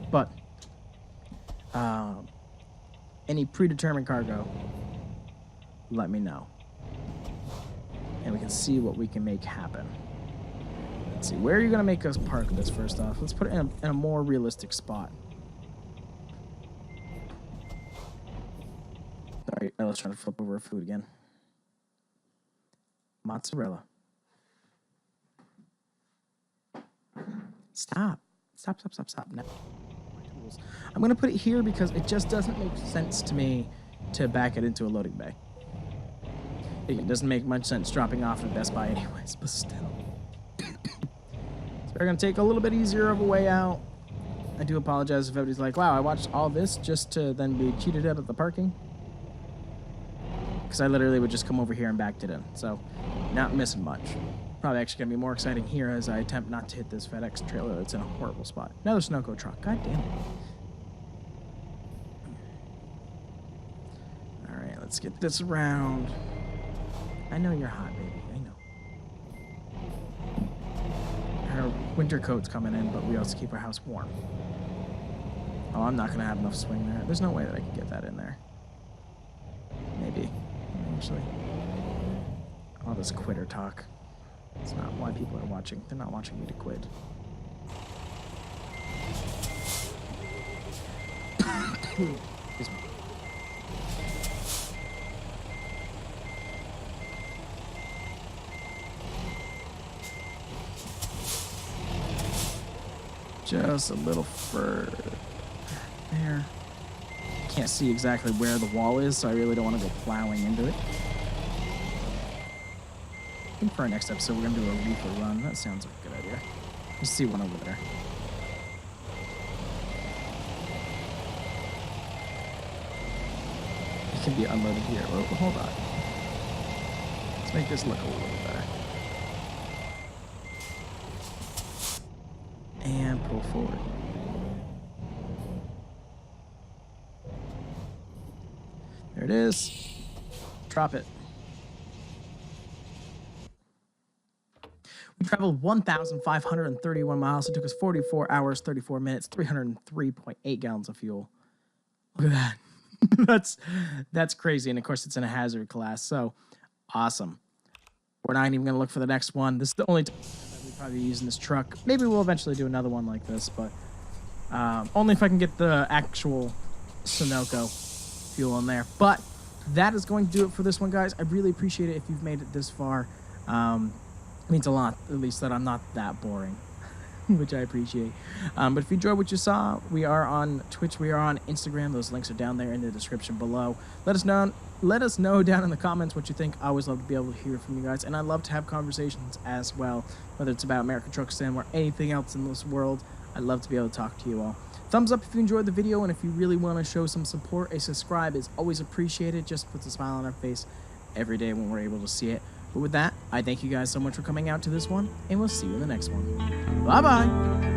But any predetermined cargo, let me know. And we can see what we can make happen. Let's see, where are you going to make us park this first off? Let's put it in a more realistic spot. Sorry, let's try to flip over our food again. Mozzarella. Stop. Stop. No. I'm going to put it here because it just doesn't make sense to me to back it into a loading bay. It doesn't make much sense dropping off at Best Buy anyways, but still. So we're going to take a little bit easier of a way out. I do apologize if everybody's like, wow, I watched all this just to then be cheated out of the parking. Because I literally would just come over here and backed it in. So, not missing much. Probably actually going to be more exciting here as I attempt not to hit this FedEx trailer that's in a horrible spot. Another Sunoco truck. God damn it. Let's get this around. I know you're hot, baby. I know. Our winter coat's coming in, but we also keep our house warm. Oh, I'm not going to have enough swing there. There's no way that I can get that in there. Maybe. Actually. All this quitter talk. It's not why people are watching. They're not watching me to quit. Excuse me. Just a little further there. Can't see exactly where the wall is, so I really don't want to go plowing into it. I think for our next episode, we're going to do a reefer run. That sounds like a good idea. Let's see one over there. It can be unloaded here. Oh, hold on. Let's make this look a little better. And pull forward. There it is. Drop it. We traveled 1,531 miles. It took us 44 hours, 34 minutes, 303.8 gallons of fuel. Look at that. That's crazy. And of course, it's in a hazard class. So awesome. We're not even going to look for the next one. This is the only time that we'll probably be using this truck. Maybe we'll eventually do another one like this, but only if I can get the actual Sunoco fuel in there. But that is going to do it for this one, guys. I really appreciate it if you've made it this far. It means a lot, at least, that I'm not that boring, which I appreciate. But if you enjoyed what you saw, we are on Twitch, we are on Instagram. Those links are down there in the description below. Let us know down in the comments what you think. I always love to be able to hear from you guys, and I love to have conversations as well, whether it's about American Truck Sim or anything else in this world. I'd love to be able to talk to you all. Thumbs up if you enjoyed the video, and if you really want to show some support, a subscribe is always appreciated. Just puts a smile on our face every day when we're able to see it. But with that, I thank you guys so much for coming out to this one, and we'll see you in the next one. Bye-bye!